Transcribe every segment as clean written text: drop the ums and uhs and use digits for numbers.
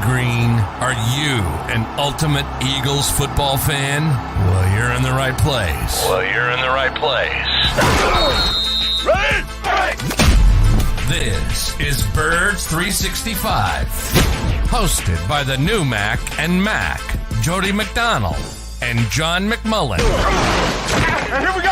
green. Are you an ultimate Eagles football fan? Well, you're in the right place. This is Birds 365, hosted by the new Mac and Mac, Jody McDonald and John McMullen. Here we go!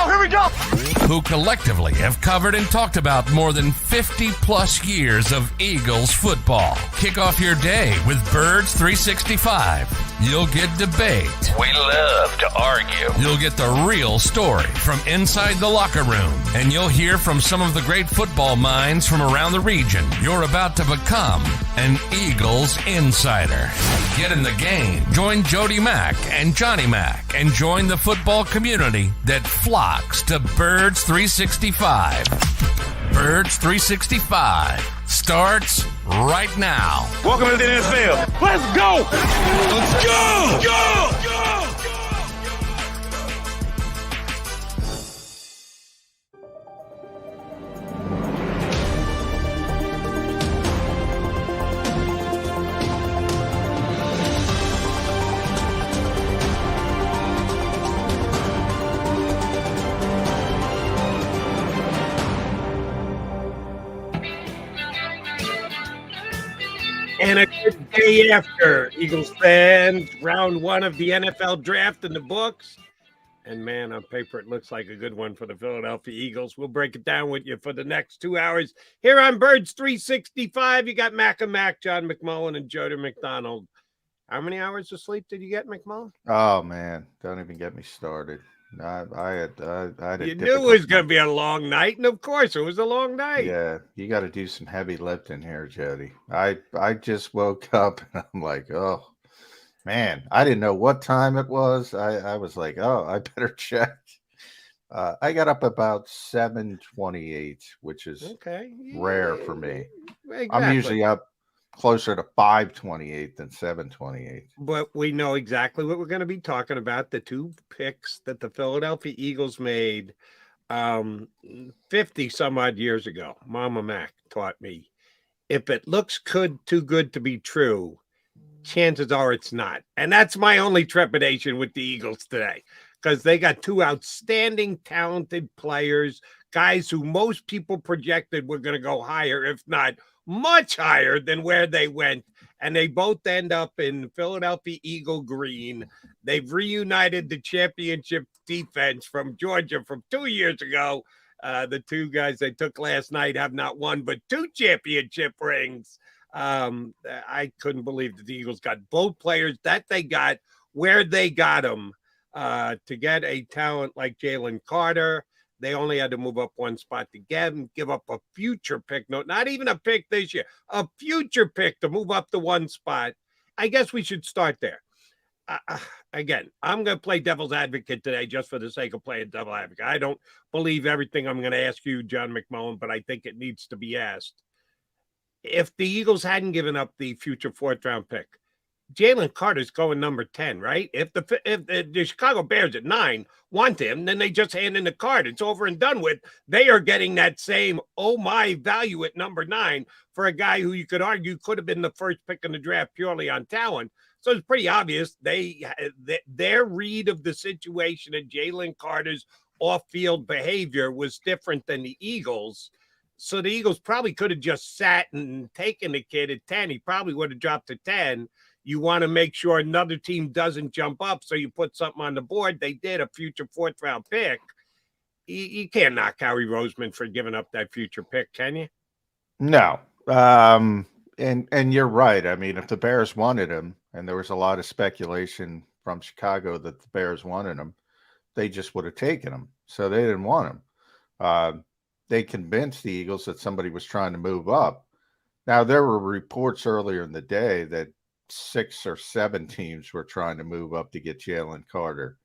Who collectively have covered and talked about more than 50 plus years of Eagles football. Kick off your day with Birds 365. You'll get debate. We love to argue. You'll get the real story from inside the locker room. And you'll hear from some of the great football minds from around the region. You're about to become an Eagles insider. Get in the game. Join Jody Mack and Johnny Mack and join the football community that flocks to Birds 365. Birds 365 starts right now. Welcome to the NFL. Let's go! Let's go! Go! And a good day after, Eagles fans. Round one of the NFL draft in the books. And, man, on paper, it looks like a good one for the Philadelphia Eagles. We'll break it down with you for the next 2 hours. Here on Birds 365, you got Mac and Mac, John McMullen, and Jody McDonald. How many hours of sleep did you get, McMullen? Oh, man, don't even get me started. I had you knew it was going to be a long night, and of course it was a long night. Yeah, you got to do some heavy lifting here, Jody. I just woke up and I'm like, oh man, I didn't know what time it was. I was like, oh, I better check. I got up about 7:28, which is rare for me. Exactly. I'm usually up closer to 5:28 than 7:28. But we know exactly what we're going to be talking about. The two picks that the Philadelphia Eagles made 50 some odd years ago. Mama Mac taught me, if it looks too good to be true, chances are it's not. And that's my only trepidation with the Eagles today, because they got two outstanding, talented players, guys who most people projected were going to go higher, if not much higher than where they went, and they both end up in Philadelphia Eagle green. They've reunited the championship defense from Georgia from 2 years ago. The two guys they took last night have not one but two championship rings. I couldn't believe that the Eagles got both players that they got where they got them. To get a talent like Jalen Carter, they only had to move up one spot to give up a future pick. No, not even a pick this year, a future pick to move up to one spot. I guess we should start there. Again, I'm going to play devil's advocate today just for the sake of playing devil's advocate. I don't believe everything I'm going to ask you, John McMullen, but I think it needs to be asked. If the Eagles hadn't given up the future fourth-round pick, Jalen Carter's going number 10, right? If the Chicago Bears at 9 want him, then they just hand in the card. It's over and done with. They are getting that same, oh my, value at number 9 for a guy who you could argue could have been the first pick in the draft purely on talent. So it's pretty obvious their read of the situation and Jalen Carter's off-field behavior was different than the Eagles. So the Eagles probably could have just sat and taken the kid at 10. He probably would have dropped to 10. You want to make sure another team doesn't jump up, so you put something on the board. They did, a future fourth-round pick. You can't knock Howie Roseman for giving up that future pick, can you? No. And you're right. I mean, if the Bears wanted him, and there was a lot of speculation from Chicago that the Bears wanted him, they just would have taken him. So they didn't want him. They convinced the Eagles that somebody was trying to move up. Now, there were reports earlier in the day that 6 or 7 teams were trying to move up to get Jalen Carter.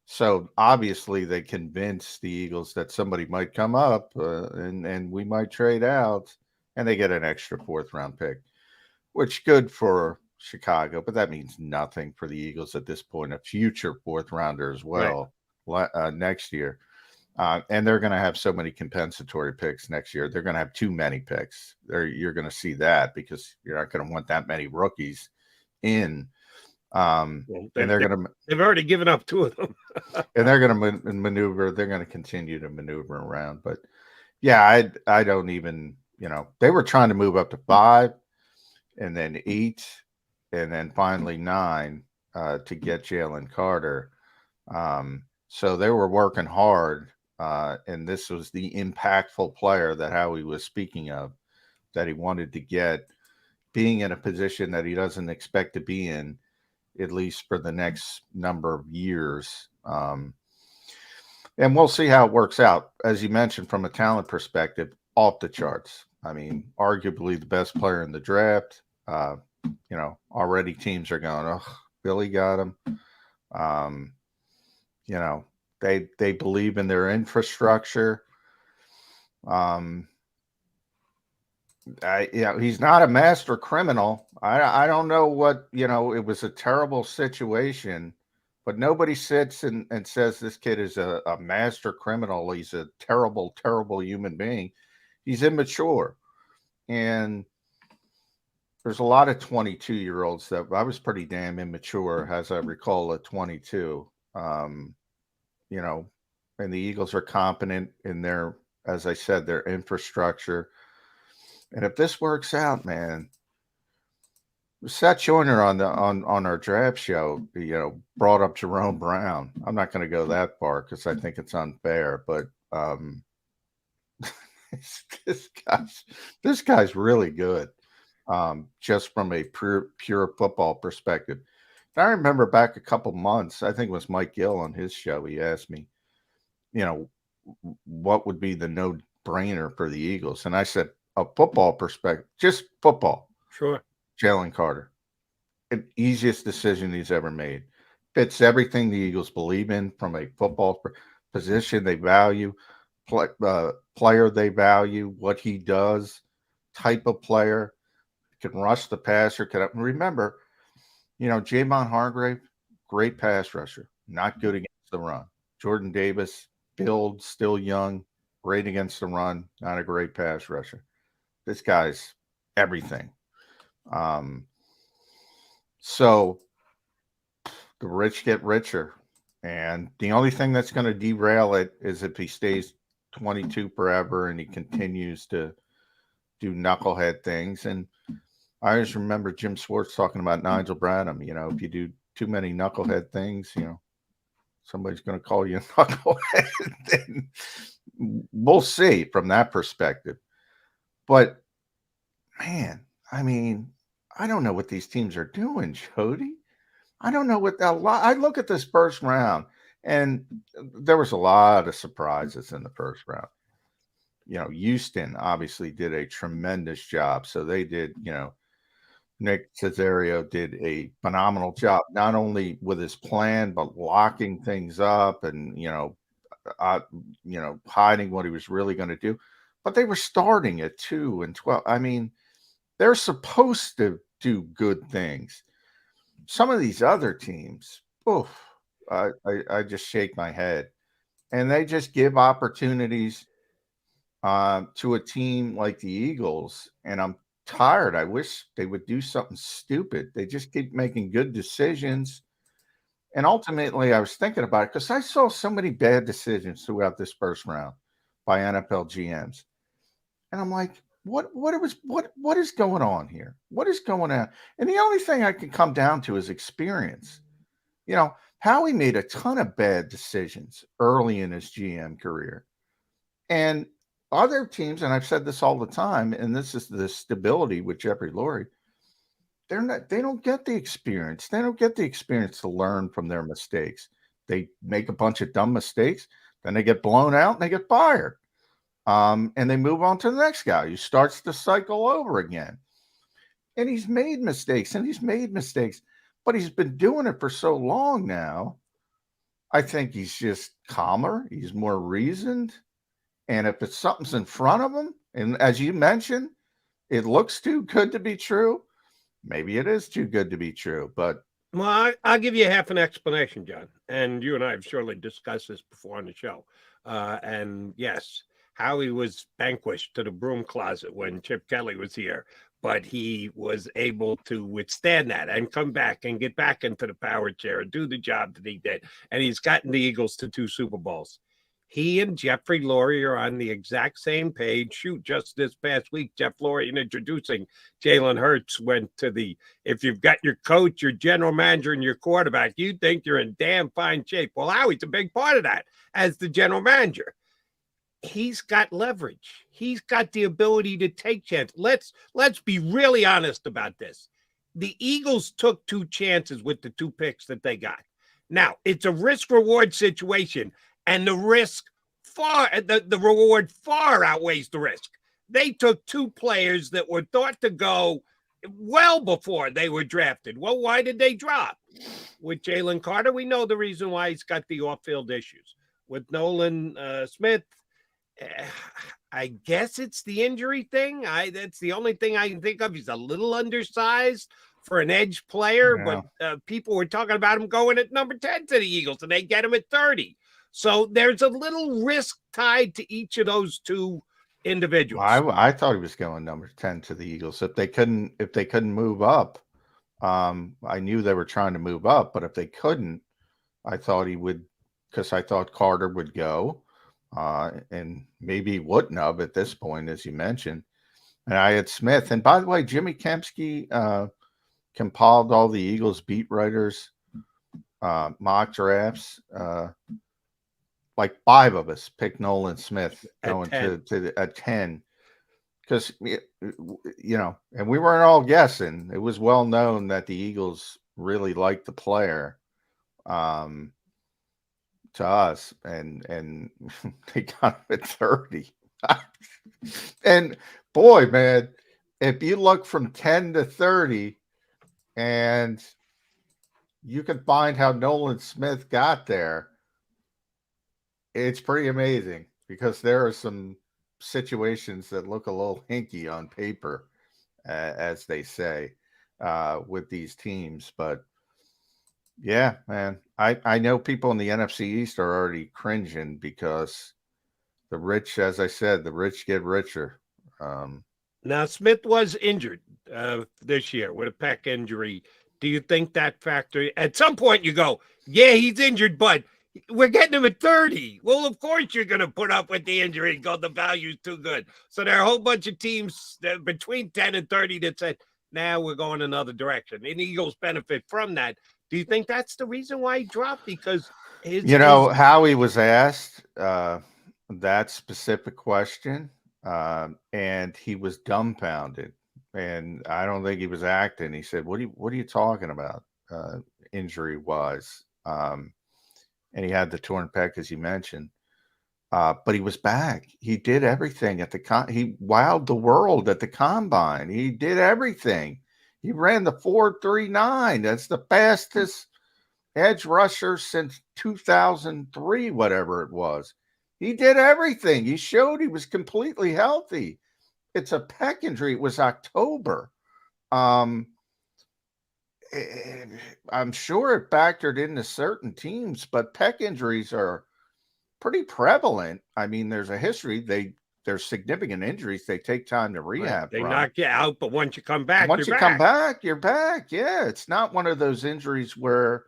So obviously they convinced the Eagles that somebody might come up and we might trade out, and they get an extra 4th-round pick, which good for Chicago, but that means nothing for the Eagles at this point, a future 4th rounder as well next year. And they're going to have so many compensatory picks next year. They're going to have too many picks. You're going to see that because you're not going to want that many rookies in. And they've already given up 2 of them. And they're going to maneuver. They're going to continue to maneuver around. But yeah, I don't even, they were trying to move up to 5 and then 8 and then finally 9 to get Jalen Carter. So they were working hard. And this was the impactful player that Howie was speaking of, that he wanted to get, being in a position that he doesn't expect to be in, at least for the next number of years. And we'll see how it works out. As you mentioned, from a talent perspective, off the charts. I mean, arguably the best player in the draft. Already teams are going, oh, Billy got him. They believe in their infrastructure. He's not a master criminal. I don't know what, it was a terrible situation, but nobody sits and says this kid is a master criminal. He's a terrible, terrible human being. He's immature. And there's a lot of 22-year-olds that I was pretty damn immature, as I recall, at 22. And the Eagles are competent in their, as I said, their infrastructure. And if this works out, man, Seth Joyner on our draft show, brought up Jerome Brown. I'm not going to go that far because I think it's unfair, but this guy's really good, just from a pure football perspective. And I remember back a couple months, I think it was Mike Gill on his show. He asked me, what would be the no-brainer for the Eagles? And I said, a football perspective, just football. Sure. Jalen Carter. The easiest decision he's ever made. Fits everything the Eagles believe in from a football position they value, player they value, what he does, type of player, can rush the passer. Remember, Javon Hargrave, great pass rusher, not good against the run. Jordan Davis, build, still young, great against the run, not a great pass rusher. This guy's everything. So the rich get richer. And the only thing that's going to derail it is if he stays 22 forever and he continues to do knucklehead things. And I always remember Jim Schwartz talking about Nigel Bradham. If you do too many knucklehead things, somebody's going to call you a knucklehead. Then we'll see from that perspective. But, man, I mean, I don't know what these teams are doing, Jody. I don't know what I look at this first round, and there was a lot of surprises in the first round. Houston obviously did a tremendous job. So they did, Nick Cesario did a phenomenal job, not only with his plan, but locking things up and, hiding what he was really going to do. But they were starting at 2 and 12. I mean, they're supposed to do good things. Some of these other teams, I just shake my head. And they just give opportunities to a team like the Eagles. And I'm tired. I wish they would do something stupid. They just keep making good decisions. And ultimately, I was thinking about it because I saw so many bad decisions throughout this first round by NFL GMs. And I'm like, what is going on here? What is going on? And the only thing I can come down to is experience. Howie made a ton of bad decisions early in his GM career. And other teams, and I've said this all the time, and this is the stability with Jeffrey Lurie, they don't get the experience. They don't get the experience to learn from their mistakes. They make a bunch of dumb mistakes, then they get blown out and they get fired. And they move on to the next guy who starts the cycle over again. And he's made mistakes, but he's been doing it for so long now. I think he's just calmer. He's more reasoned. And if it's something's in front of him, and as you mentioned, it looks too good to be true, maybe it is too good to be true. But I'll give you half an explanation, John. And you and I have surely discussed this before on the show. And yes, Howie was vanquished to the broom closet when Chip Kelly was here, but he was able to withstand that and come back and get back into the power chair and do the job that he did. And he's gotten the Eagles to 2 Super Bowls. He and Jeffrey Lurie are on the exact same page. Shoot, just this past week, Jeff Lurie, in introducing Jalen Hurts, went to the, if you've got your coach, your general manager, and your quarterback, you think you're in damn fine shape. Well, Howie's a big part of that as the general manager. He's got leverage. He's got the ability to take chances. Let's be really honest about this. The Eagles took 2 chances with the 2 picks that they got. Now, it's a risk-reward situation, and the reward far outweighs the risk. They took 2 players that were thought to go well before they were drafted. Well, why did they drop? With Jalen Carter, we know the reason why he's got the off-field issues. With Nolan Smith, I guess it's the injury thing. That's the only thing I can think of. He's a little undersized for an edge player, but people were talking about him going at number 10 to the Eagles, and they get him at 30. So there's a little risk tied to each of those 2 individuals. I thought he was going number 10 to the Eagles. If they couldn't move up, I knew they were trying to move up, but if they couldn't, I thought he would, because I thought Carter would go, and maybe he wouldn't have at this point, as you mentioned. And I had Smith. And by the way, Jimmy Kempski compiled all the Eagles beat writers mock drafts. Like 5 of us picked Nolan Smith going to at 10, because and we weren't all guessing. It was well known that the Eagles really liked the player to us, and they got him at 30. And boy, man, if you look from 10 to 30, and you can find how Nolan Smith got there, it's pretty amazing, because there are some situations that look a little hinky on paper, as they say, with these teams. But yeah, man, I know people in the NFC East are already cringing because the rich, as I said, the rich get richer. Now, Smith was injured this year with a pec injury. Do you think that factor? At some point you go, yeah, he's injured, but we're getting him at 30. Well, of course you're going to put up with the injury and go, the value's too good. So there are a whole bunch of teams that between 10 and 30 that said, now we're going another direction. And the Eagles benefit from that. Do you think that's the reason why he dropped? Because Howie was asked that specific question, and he was dumbfounded. And I don't think he was acting. He said, what are you talking about, injury-wise? And he had the torn pec, as you mentioned. But he was back. He did everything at he wowed the world at the combine. He did everything. He ran the 4.39. That's the fastest edge rusher since 2003, whatever it was. He did everything. He showed he was completely healthy. It's a pec injury. It was October. I'm sure it factored into certain teams, but pec injuries are pretty prevalent. I mean, there's a history. There's significant injuries. They take time to rehab. They knock you out, but once you come back, you're back. Yeah, it's not one of those injuries where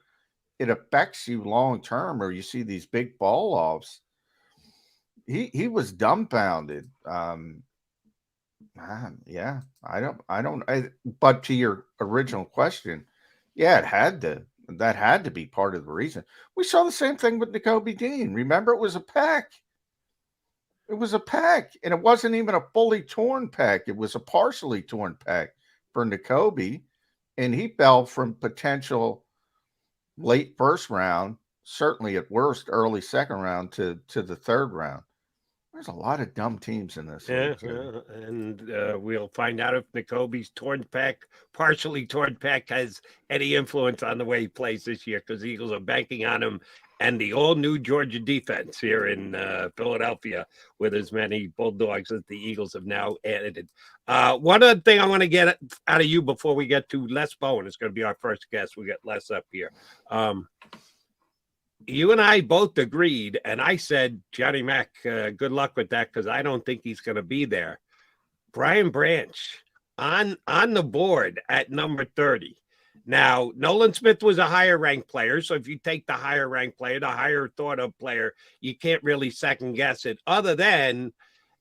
it affects you long term, or you see these big fall offs. He was dumbfounded. Yeah, but to your original question, yeah, that had to be part of the reason. We saw the same thing with Nakobe Dean. Remember, it was a pec. It was a pec, and it wasn't even a fully torn pec. It was a partially torn pec for Nakobe, and he fell from potential late first round, certainly at worst early second round, to the third round. There's a lot of dumb teams in this. And we'll find out if Nakobe's partially torn pec, has any influence on the way he plays this year, because the Eagles are banking on him and the all-new Georgia defense here in Philadelphia, with as many Bulldogs as the Eagles have now added. One other thing I want to get out of you before we get to Les Bowen, is going to be our first guest. We got Les up here. you and I both agreed, and I said, Johnny Mac, good luck with that because I don't think he's going to be there. Brian Branch on the board at number 30. Now, Nolan Smith was a higher ranked player. So if you take the higher ranked player, the higher thought of player, you can't really second guess it other than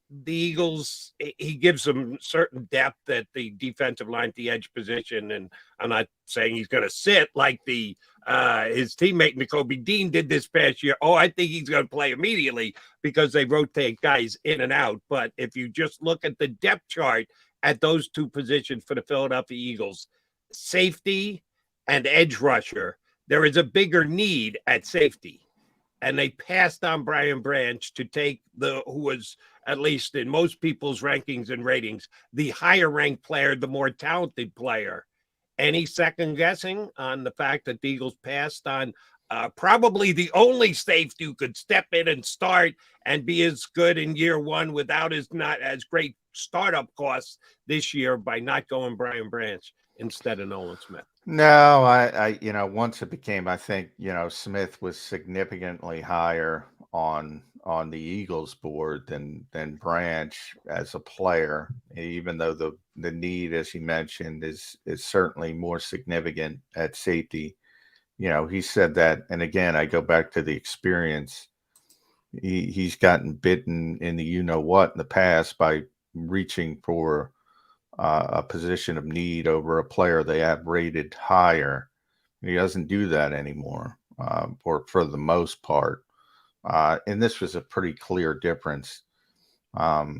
the Eagles. He gives them certain depth at the defensive line, the edge position. And I'm not saying he's going to sit like his teammate N'Kobe Dean did this past year. Oh, I think he's going to play immediately because they rotate guys in and out. But if you just look at the depth chart at those two positions for the Philadelphia Eagles, safety and edge rusher, there is a bigger need at safety. And they passed on Brian Branch to take who was, at least in most people's rankings and ratings, the higher ranked player, the more talented player. Any second guessing on the fact that the Eagles passed on probably the only safety who could step in and start and be as good in year one without not as great startup costs this year by not going Brian Branch instead of Nolan Smith? No, I once it became, I think, Smith was significantly higher on the Eagles board than Branch as a player, even though the need, as you mentioned, is certainly more significant at safety. He said that, and again, I go back to the experience. He's gotten bitten in the in the past by reaching for a position of need over a player they have rated higher. He doesn't do that anymore, for the most part. And this was a pretty clear difference. I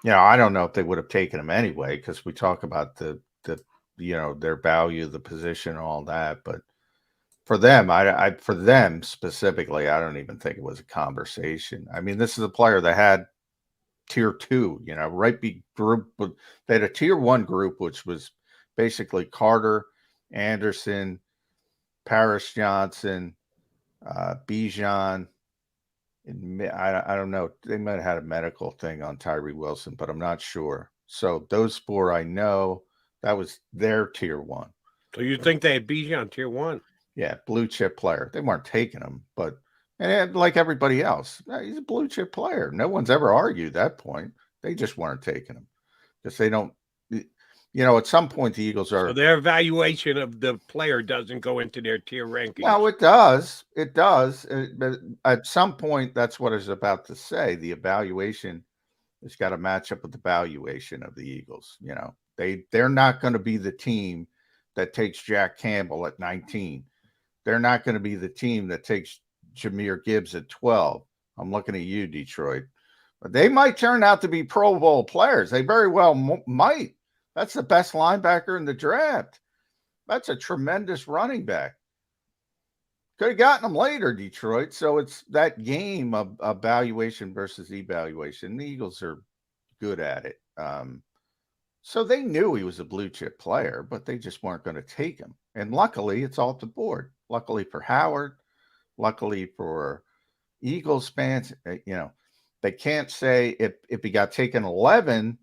don't know if they would have taken him anyway, because we talk about the their value, the position, and all that. But for them, for them specifically, I don't even think it was a conversation. I mean, this is a player that had tier 2, group. They had a tier 1 group, which was basically Carter, Anderson, Paris Johnson, Bijan. I don't know. They might have had a medical thing on Tyree Wilson, but I'm not sure. So those 4 I know, that was their tier 1. So you think they had Bijan tier 1? Yeah, blue chip player. They weren't taking him, but like everybody else, he's a blue chip player. No one's ever argued that point. They just weren't taking him because they don't. At some point the Eagles are. So their evaluation of the player doesn't go into their tier ranking. No, it does. It does. But at some point, that's what I was about to say. The evaluation has got to match up with the valuation of the Eagles. They're not going to be the team that takes Jack Campbell at 19. They're not going to be the team that takes Jahmyr Gibbs at 12. I'm looking at you, Detroit. But they might turn out to be Pro Bowl players. They very well might. That's the best linebacker in the draft. That's a tremendous running back. Could have gotten them later, Detroit. So it's that game of evaluation versus evaluation. The Eagles are good at it. So they knew he was a blue chip player, but they just weren't going to take him. And luckily, it's off the board. Luckily for Howard, luckily for Eagles fans, they can't say if he got taken 11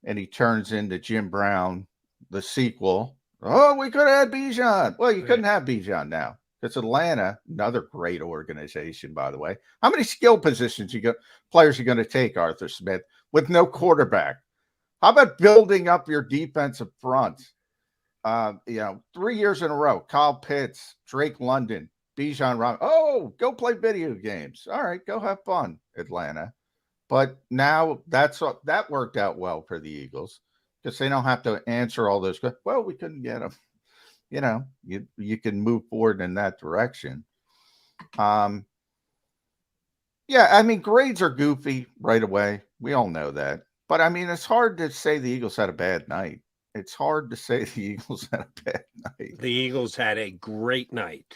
and he turns into Jim Brown, the sequel. Oh, we could have had Bijan. Well, you couldn't have Bijan now. It's Atlanta, another great organization, by the way. How many skill positions players are going to take, Arthur Smith, with no quarterback? How about building up your defensive front? 3 years in a row, Kyle Pitts, Drake London, Bijan Robinson. Oh, go play video games. All right, go have fun, Atlanta. But now that worked out well for the Eagles because they don't have to answer all those. Well, we couldn't get them. You can move forward in that direction. Yeah, I mean, grades are goofy right away. We all know that. But I mean, it's hard to say the Eagles had a bad night. It's hard to say the Eagles had a bad night. The Eagles had a great night.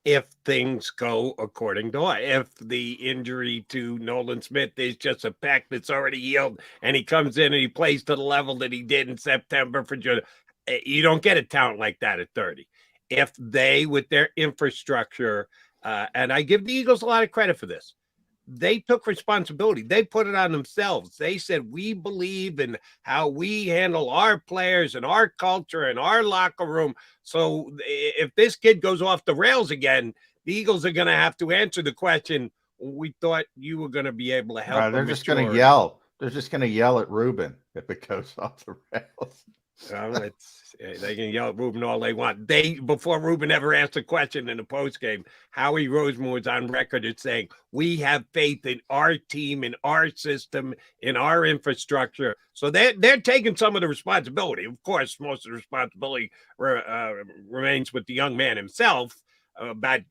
If things go according to if the injury to Nolan Smith is just a pack that's already healed and he comes in and he plays to the level that he did in September for June, you don't get a talent like that at 30. If they, with their infrastructure, and I give the Eagles a lot of credit for this, they took responsibility. They put it on themselves. They said, we believe in how we handle our players and our culture and our locker room. So if this kid goes off the rails again, the Eagles are going to have to answer the question. We thought you were going to be able to help. They're just going to yell. They're just going to yell at Ruben if it goes off the rails. They can yell at Ruben all they want. Before Ruben ever asked a question in the postgame, Howie Roseman was on record as saying, we have faith in our team, in our system, in our infrastructure. So they're taking some of the responsibility. Of course, most of the responsibility remains with the young man himself, about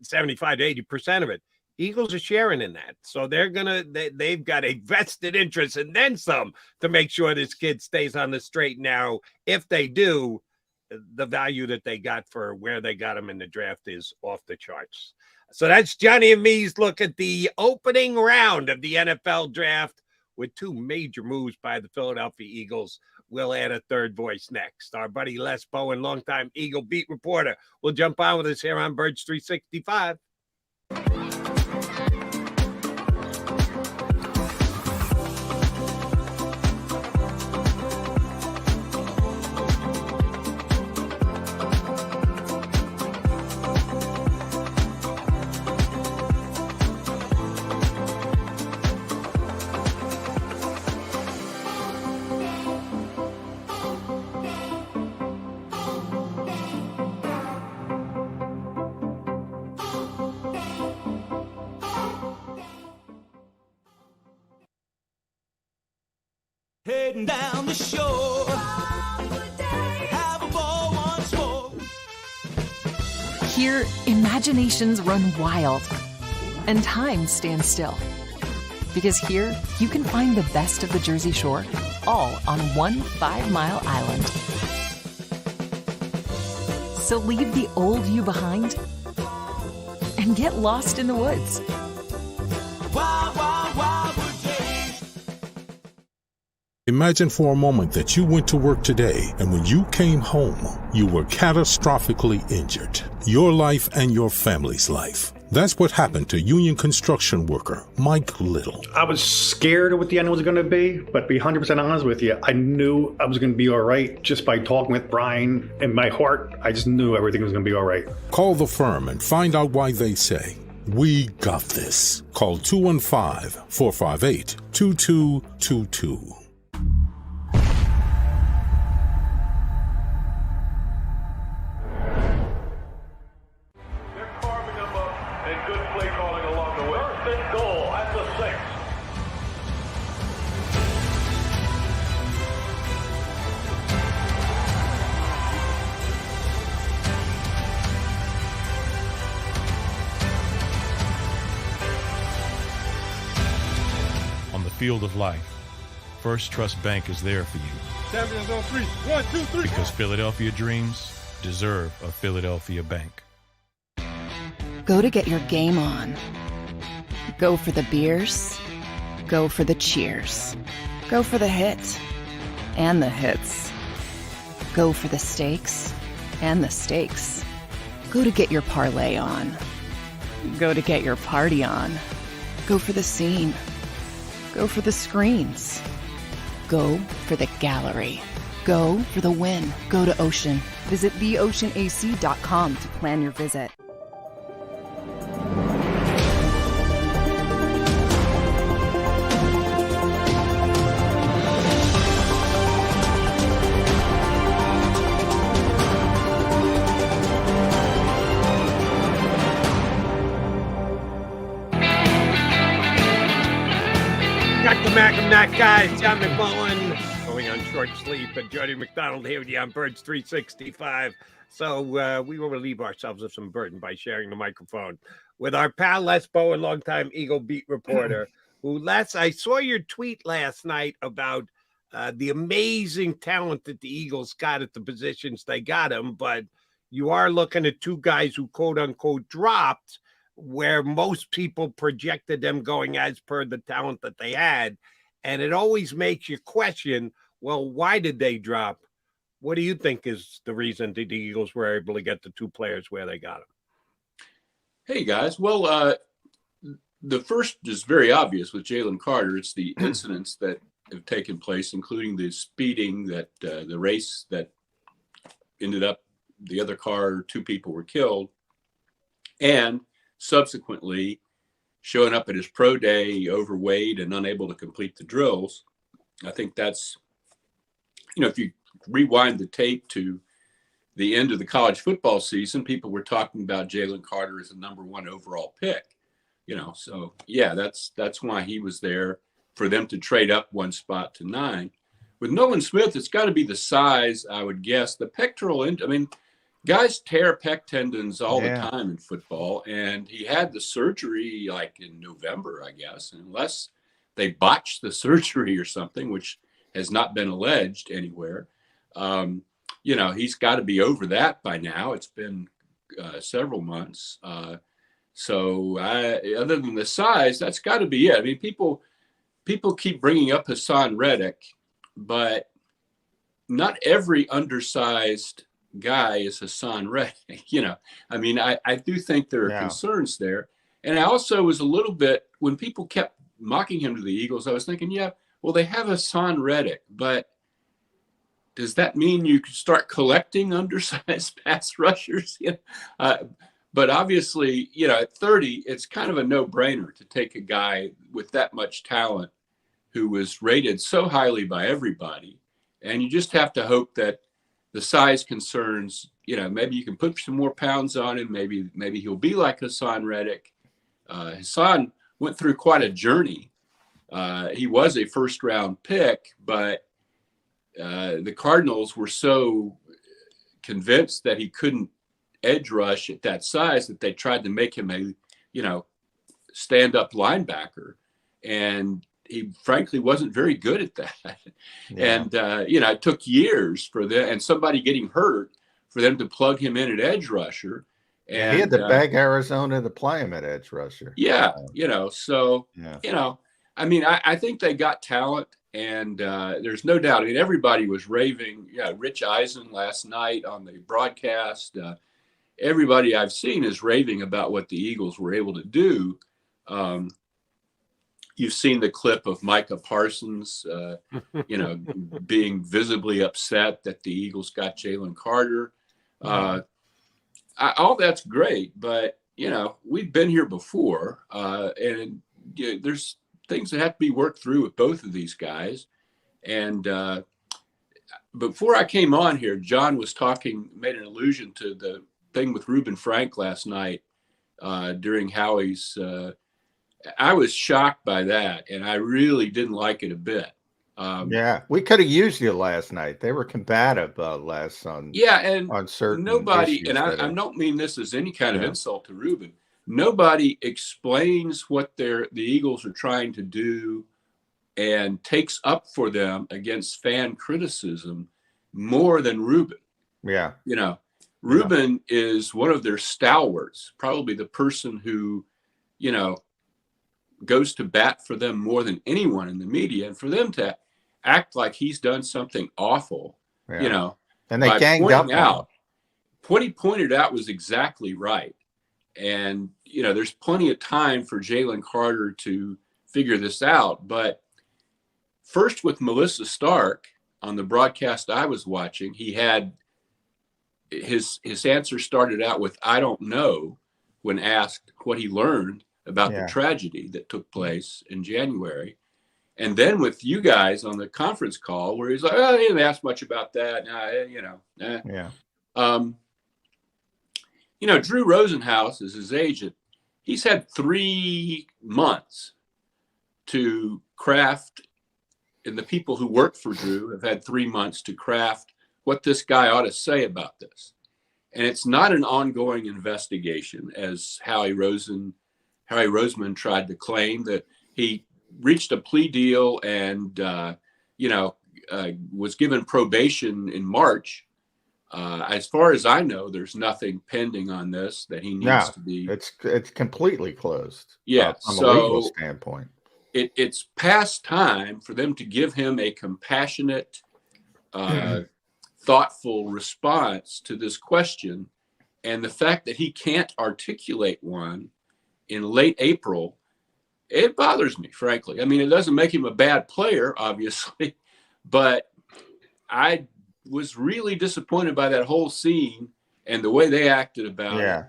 75 to 80% of it. Eagles are sharing in that. So they've got a vested interest and then some to make sure this kid stays on the straight and narrow. If they do, the value that they got for where they got him in the draft is off the charts. So that's Johnny and me's look at the opening round of the NFL draft with two major moves by the Philadelphia Eagles. We'll add a third voice next. Our buddy Les Bowen, longtime Eagle beat reporter, will jump on with us here on Birds 365. Heading down the shore, have a ball once more. Here, imaginations run wild and time stands still. Because here, you can find the best of the Jersey Shore, all on one 5-mile island. So leave the old you behind and get lost in the woods. Wild, wild, wildwood days. Imagine for a moment that you went to work today and when you came home, you were catastrophically injured. Your life and your family's life. That's what happened to union construction worker Mike Little. I was scared of what the end was going to be, but to be 100% honest with you, I knew I was going to be all right just by talking with Brian. In my heart, I just knew everything was going to be all right. Call the firm and find out why they say, "We got this." Call 215-458-2222. Field of life, First Trust Bank is there for you. Champions on 3. 1, 2, 3. Because Philadelphia dreams deserve a Philadelphia bank. Go to get your game on. Go for the beers. Go for the cheers. Go for the hit and the hits. Go for the stakes and the stakes. Go to get your parlay on. Go to get your party on. Go for the scene. Go for the screens. Go for the gallery. Go for the win. Go to Ocean. Visit theoceanac.com to plan your visit. That guys, John McMullen going on short sleep, and Jody McDonald here with you on Birds 365. So we will relieve ourselves of some burden by sharing the microphone with our pal Les Bowen, longtime Eagle beat reporter. Who, Les, I saw your tweet last night about the amazing talent that the Eagles got at the positions they got him, but you are looking at two guys who quote unquote dropped, where most people projected them going as per the talent that they had. And it always makes you question, well, why did they drop? What do you think is the reason the Eagles were able to get the two players where they got them? Hey, guys. Well, the first is very obvious with Jalen Carter. It's the incidents that have taken place, including the speeding, that the race that ended up, the other car, two people were killed. and subsequently showing up at his pro day overweight and unable to complete the drills. I think that's, if you rewind the tape to the end of the college football season, people were talking about Jalen Carter as a #1 overall pick. So yeah, that's why he was there, for them to trade up one spot to 9. With Nolan Smith, it's got to be the size, I would guess. The pectoral end. I mean, guys tear pec tendons all the time in football, and he had the surgery like in November, I guess, unless they botched the surgery or something, which has not been alleged anywhere. He's got to be over that by now. It's been several months. So other than the size, that's got to be it. I mean, people keep bringing up Hassan Reddick, but not every undersized guy is Hassan Reddick. I mean, I do think there are concerns there. And I also was a little bit, when people kept mocking him to the Eagles, I was thinking, well, they have Hassan Reddick, but does that mean you could start collecting undersized pass rushers? But obviously, at 30, it's kind of a no-brainer to take a guy with that much talent who was rated so highly by everybody. And you just have to hope that the size concerns, maybe you can put some more pounds on him. Maybe he'll be like Hassan Reddick. Hassan went through quite a journey. He was a first-round pick, but the Cardinals were so convinced that he couldn't edge rush at that size that they tried to make him a, stand-up linebacker. And he frankly wasn't very good at that. And, it took years for them and somebody getting hurt for them to plug him in at edge rusher. And he had to beg Arizona to play him at edge rusher. I mean, I think they got talent, and there's no doubt. I mean, everybody was raving. Rich Eisen last night on the broadcast. Everybody I've seen is raving about what the Eagles were able to do. You've seen the clip of Micah Parsons, being visibly upset that the Eagles got Jalen Carter. All that's great, but, we've been here before, and there's things that have to be worked through with both of these guys. And before I came on here, John was made an allusion to the thing with Reuben Frank last night during Howie's. I was shocked by that, and I really didn't like it a bit. We could have used you last night. They were combative last on. And on certain nobody, issues and I don't mean this as any kind of insult to Reuben. Nobody explains what the Eagles are trying to do and takes up for them against fan criticism more than Reuben. Reuben is one of their stalwarts, probably the person who, goes to bat for them more than anyone in the media. And for them to act like he's done something awful, and they ganged up out. What he pointed out was exactly right. And, there's plenty of time for Jalen Carter to figure this out. But first with Melissa Stark on the broadcast I was watching, he had his answer started out with, "I don't know," when asked what he learned about the tragedy that took place in January. And then with you guys on the conference call where he's like, "Oh, he didn't ask much about that." Drew Rosenhaus is his agent. He's had 3 months to craft, and the people who work for Drew have had 3 months to craft what this guy ought to say about this. And it's not an ongoing investigation, as Howie Roseman tried to claim, that he reached a plea deal and, was given probation in March. As far as I know, there's nothing pending on this that he needs to be. It's completely closed. From a legal standpoint. It's past time for them to give him a compassionate, thoughtful response to this question. And the fact that he can't articulate one in late April, it bothers me, frankly. I mean, it doesn't make him a bad player, obviously, but I was really disappointed by that whole scene and the way they acted about it.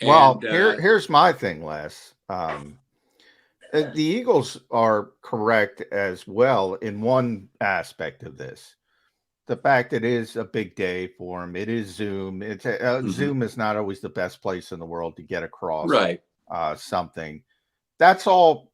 Well, And, here's my thing, Les. The Eagles are correct as well in one aspect of this. The fact it is a big day for them. It is Zoom. Zoom is not always the best place in the world to get across right. something. That's all,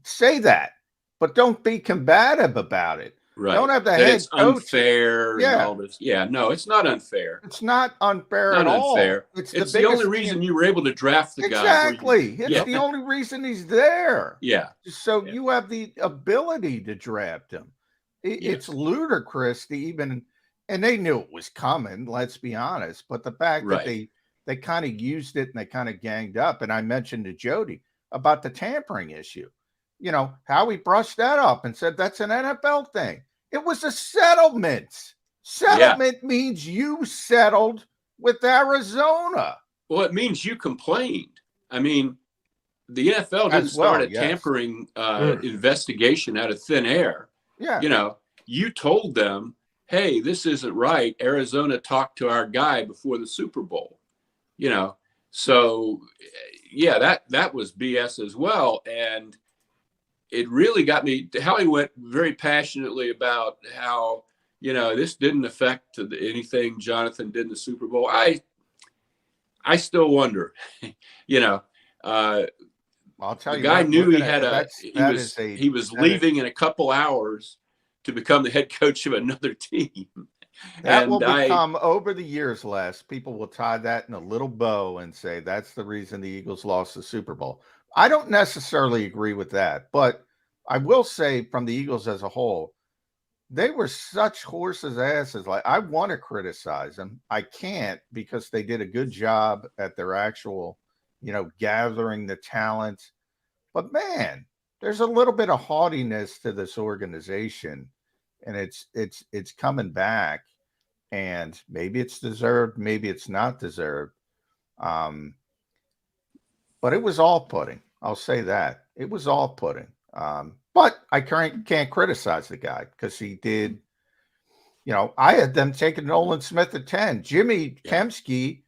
say that, but don't be combative about it. Right. Don't have the that head it's coach. unfair and all this. Yeah, no, it's not unfair. It's not unfair Not at all. unfair. It's the only reason you were able to draft the guy. Exactly. It's the only reason he's there. Yeah. So you have the ability to draft him. It's ludicrous to even, and they knew it was coming, let's be honest. But the fact that they kind of used it and they kind of ganged up. And I mentioned to Jody about the tampering issue. How he brushed that up and said that's an NFL thing. It was a settlement. Settlement means you settled with Arizona. Well, it means you complained. I mean, the NFL didn't start a tampering investigation out of thin air. Yeah. You told them, hey, this isn't right. Arizona talked to our guy before the Super Bowl. So that was BS as well. And it really got me. Howie went very passionately about how, this didn't affect anything Jonathan did in the Super Bowl. I still wonder, I'll tell the you, guy knew he was leaving in a couple hours to become the head coach of another team. That will become over the years, Les. People will tie that in a little bow and say that's the reason the Eagles lost the Super Bowl. I don't necessarily agree with that, but I will say from the Eagles as a whole, they were such horses' asses. Like, I want to criticize them. I can't because they did a good job at their actual, gathering the talent. But man, there's a little bit of haughtiness to this organization, and it's coming back. And maybe it's deserved, maybe it's not deserved. But it was off-putting. I'll say that. It was off-putting. But I can't criticize the guy because he did, I had them taking Nolan Smith at 10. Jimmy Kemsky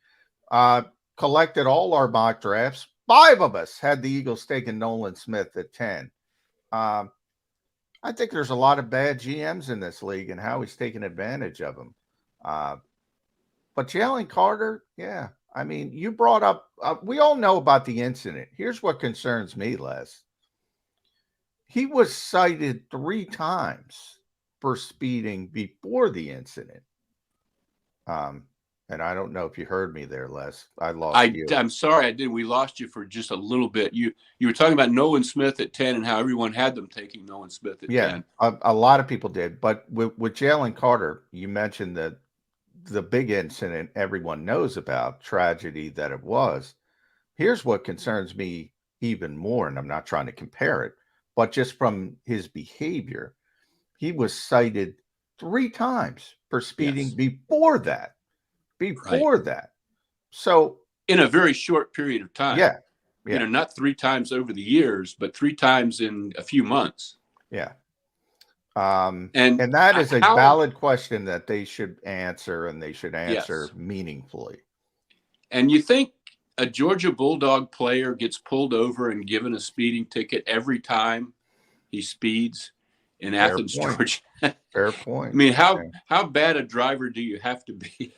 collected all our mock drafts. 5 of us had the Eagles taking Nolan Smith at 10. I think there's a lot of bad GMs in this league and how he's taking advantage of them. But Jalen Carter, I mean, you brought up, we all know about the incident. Here's what concerns me, Les. He was cited 3 times for speeding before the incident. And I don't know if you heard me there, Les. I lost you. I'm sorry, I did. We lost you for just a little bit. You were talking about Nolan Smith at 10 and how everyone had them taking Nolan Smith at 10. A lot of people did. But with Jalen Carter, you mentioned that the big incident everyone knows about, tragedy that it was. Here's what concerns me even more, and I'm not trying to compare it, but just from his behavior, he was cited 3 times for speeding before that. So in a very short period of time. Yeah. Not 3 times over the years, but 3 times in a few months. Yeah. And that is a valid question that they should answer, and they should answer meaningfully. And you think a Georgia Bulldog player gets pulled over and given a speeding ticket every time he speeds in Athens, Georgia? Fair point. I mean, how bad a driver do you have to be?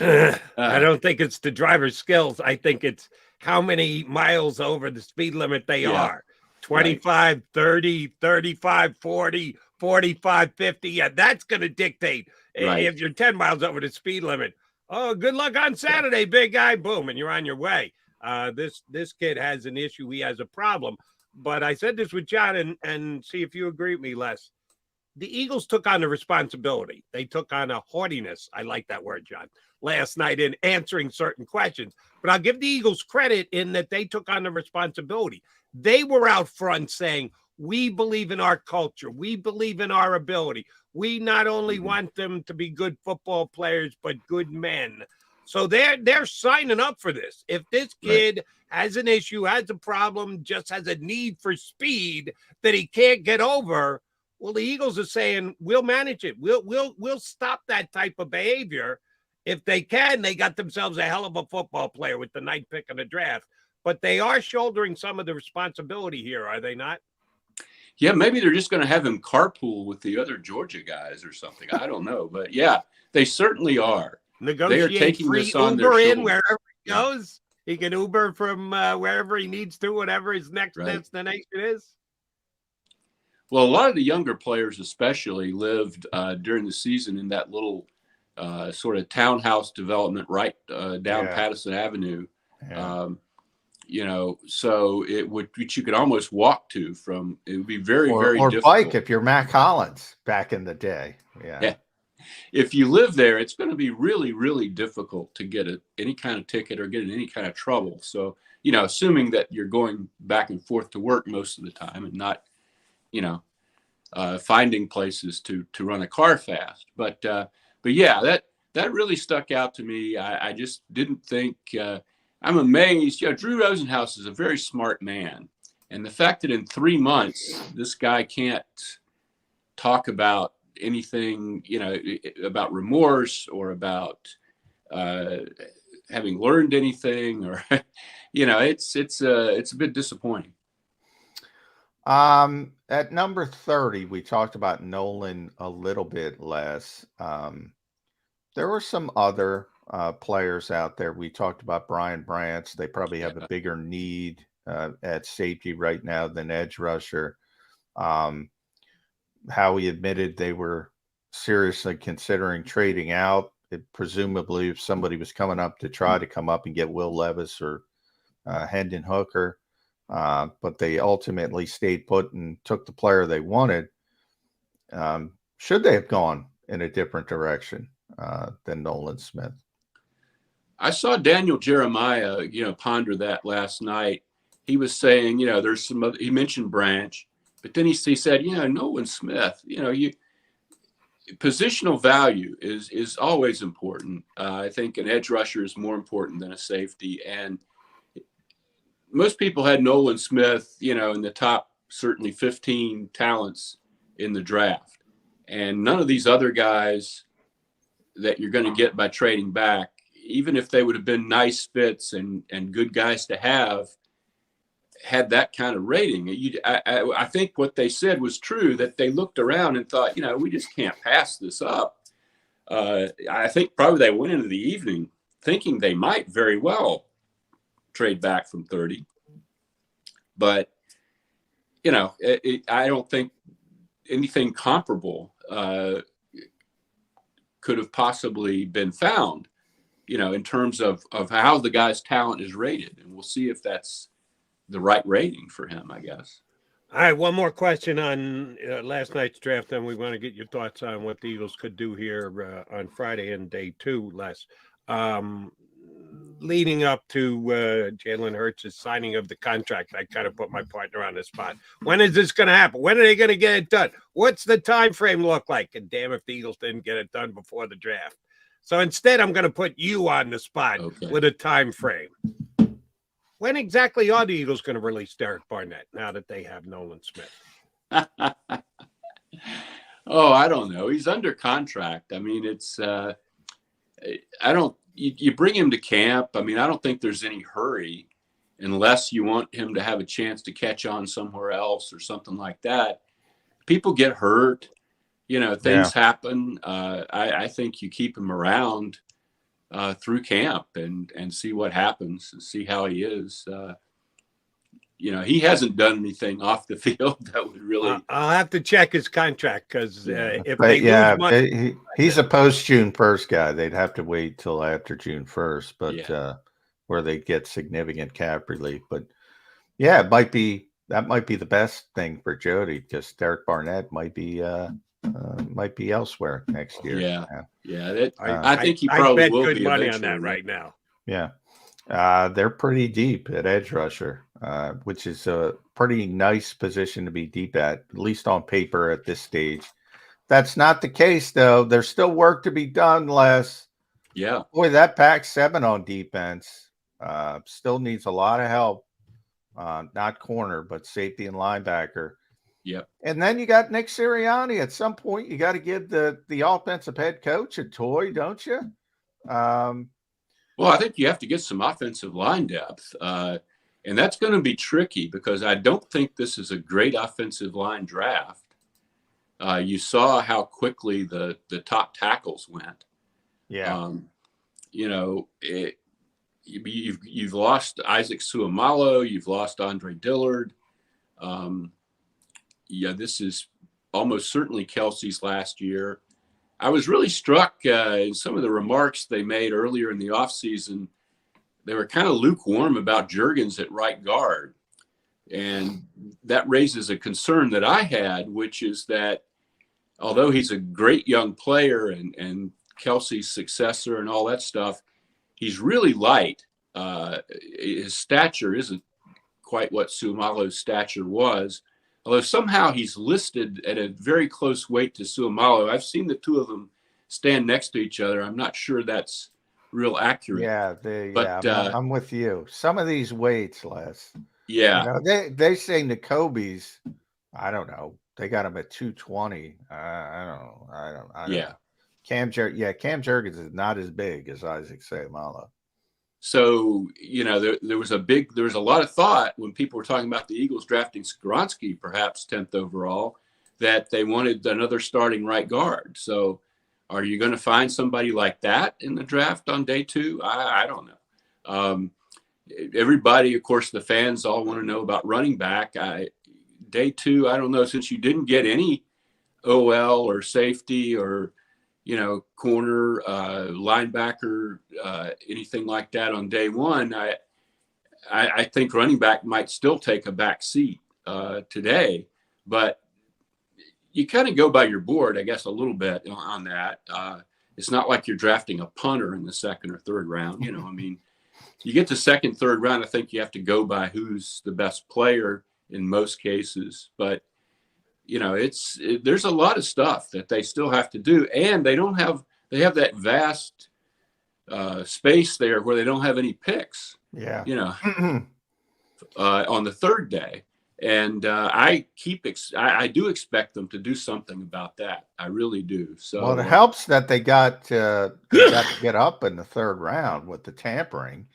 I don't think it's the driver's skills. I think it's how many miles over the speed limit they are. 25, 30, 35, 40, 45, 50. Yeah, that's going to dictate if you're 10 miles over the speed limit. Oh, good luck on Saturday, big guy. Boom, and you're on your way. This kid has an issue. He has a problem. But I said this with John, and see if you agree with me, Les. The Eagles took on the responsibility. They took on a haughtiness. I like that word, John, last night in answering certain questions. But I'll give the Eagles credit in that they took on the responsibility. They were out front saying, we believe in our culture. We believe in our ability. We not only want them to be good football players, but good men. So they're signing up for this. If this kid has an issue, has a problem, just has a need for speed that he can't get over, well, the Eagles are saying we'll manage it. We'll stop that type of behavior. if they can, they got themselves a hell of a football player with the 9th pick in the draft. But they are shouldering some of the responsibility here, are they not? Yeah, maybe they're just going to have him carpool with the other Georgia guys or something. I don't know. But, yeah, they certainly are. Negotiate they are taking free this on Uber their in shoulders. wherever he goes. He can Uber from wherever he needs to, whatever his next destination is. Well, a lot of the younger players especially lived during the season in that little sort of townhouse development right down Patterson Avenue. Yeah. You know, so which you could almost walk to from. It would be very or difficult. bike if you're Mac Hollins back in the day. Yeah. If you live there, it's going to be really, really difficult to get any kind of ticket or get in any kind of trouble. So, you know, assuming that you're going back and forth to work most of the time and not, you know, finding places to run a car fast. But yeah, that really stuck out to me. I just didn't think. I'm amazed. You know, Drew Rosenhaus is a very smart man, and the fact that in 3 months this guy can't talk about anything, you know, about remorse or about having learned anything, or you know, it's a bit disappointing. At number 30, we talked about Nolan a little bit less. There were some other players out there. We talked about Brian Branch. They probably have a bigger need at safety right now than edge rusher. Howie admitted they were seriously considering trading out. Presumably, if somebody was coming up to try to come up and get Will Levis or Hendon Hooker, but they ultimately stayed put and took the player they wanted. Should they have gone in a different direction than Nolan Smith? I saw Daniel Jeremiah, you know, ponder that last night. He was saying, you know, there's some other, he mentioned Branch, but then he said, you know, Nolan Smith, you know, positional value is always important. I think an edge rusher is more important than a safety. And most people had Nolan Smith, you know, in the top certainly 15 talents in the draft. And none of these other guys that you're going to get by trading back, even if they would have been nice fits and good guys to have, had that kind of rating. I think what they said was true, that they looked around and thought, you know, we just can't pass this up. I think probably they went into the evening thinking they might very well trade back from 30. But, you know, I don't think anything comparable could have possibly been found, you know, in terms of how the guy's talent is rated. And we'll see if that's the right rating for him, I guess. All right, one more question on last night's draft, and we want to get your thoughts on what the Eagles could do here on Friday and day 2, Les. Leading up to Jalen Hurts' signing of the contract, I kind of put my partner on the spot. When is this going to happen? When are they going to get it done? What's the time frame look like? And damn if the Eagles didn't get it done before the draft. So instead, I'm going to put you on the spot with a time frame. When exactly are the Eagles going to release Derek Barnett now that they have Nolan Smith? Oh, I don't know. He's under contract. I mean, it's you bring him to camp. I mean, I don't think there's any hurry unless you want him to have a chance to catch on somewhere else or something like that. People get hurt. You know, things happen. I think you keep him around through camp and see what happens and see how he is. You know, he hasn't done anything off the field that would really. I'll have to check his contract because if they lose money, he's a post June 1st guy. They'd have to wait till after June 1st, but where they get significant cap relief. But yeah, that might be the best thing for Jody because Derek Barnett might be elsewhere next year. I think he probably will good be money eventually. on that right now. Yeah. They're pretty deep at edge rusher, which is a pretty nice position to be deep at least on paper at this stage. That's not the case, though. There's still work to be done, Les. Yeah. Boy, that pack 7 on defense still needs a lot of help. Not corner, but safety and linebacker. Yep. And then you got Nick Sirianni. At some point, you got to give the offensive head coach a toy, don't you? Well, I think you have to get some offensive line depth. And that's going to be tricky because I don't think this is a great offensive line draft. You saw how quickly the top tackles went. Yeah. You've lost Isaac Suomalo. You've lost Andre Dillard. This is almost certainly Kelsey's last year. I was really struck in some of the remarks they made earlier in the offseason. They were kind of lukewarm about Juergens at right guard. And that raises a concern that I had, which is that although he's a great young player and Kelsey's successor and all that stuff, he's really light. His stature isn't quite what Suomalo's stature was, although somehow he's listed at a very close weight to Suomalo. I've seen the two of them stand next to each other. I'm not sure that's real accurate. Yeah, I'm with you. Some of these weights, Les. Yeah. They say Nakobe's, I don't know. They got him at 220. I don't know. Cam Juergens is not as big as Isaac Seumalo. So, there was a lot of thought when people were talking about the Eagles drafting Skoronski, perhaps 10th overall, that they wanted another starting right guard. So are you going to find somebody like that in the draft on day 2? I don't know. Everybody, of course, the fans all want to know about running back. Day 2, I don't know, since you didn't get any OL or safety or, corner, linebacker, anything like that on day 1, I think running back might still take a back seat today, but you kind of go by your board, I guess, a little bit on that. It's not like you're drafting a punter in the 2nd or 3rd round. You get to 2nd, 3rd round, I think you have to go by who's the best player in most cases. But, there's a lot of stuff that they still have to do. And they have that vast space there where they don't have any picks. Yeah. On the 3rd day. And I do expect them to do something about that. I really do. So well, it helps that they got to get up in the 3rd round with the tampering.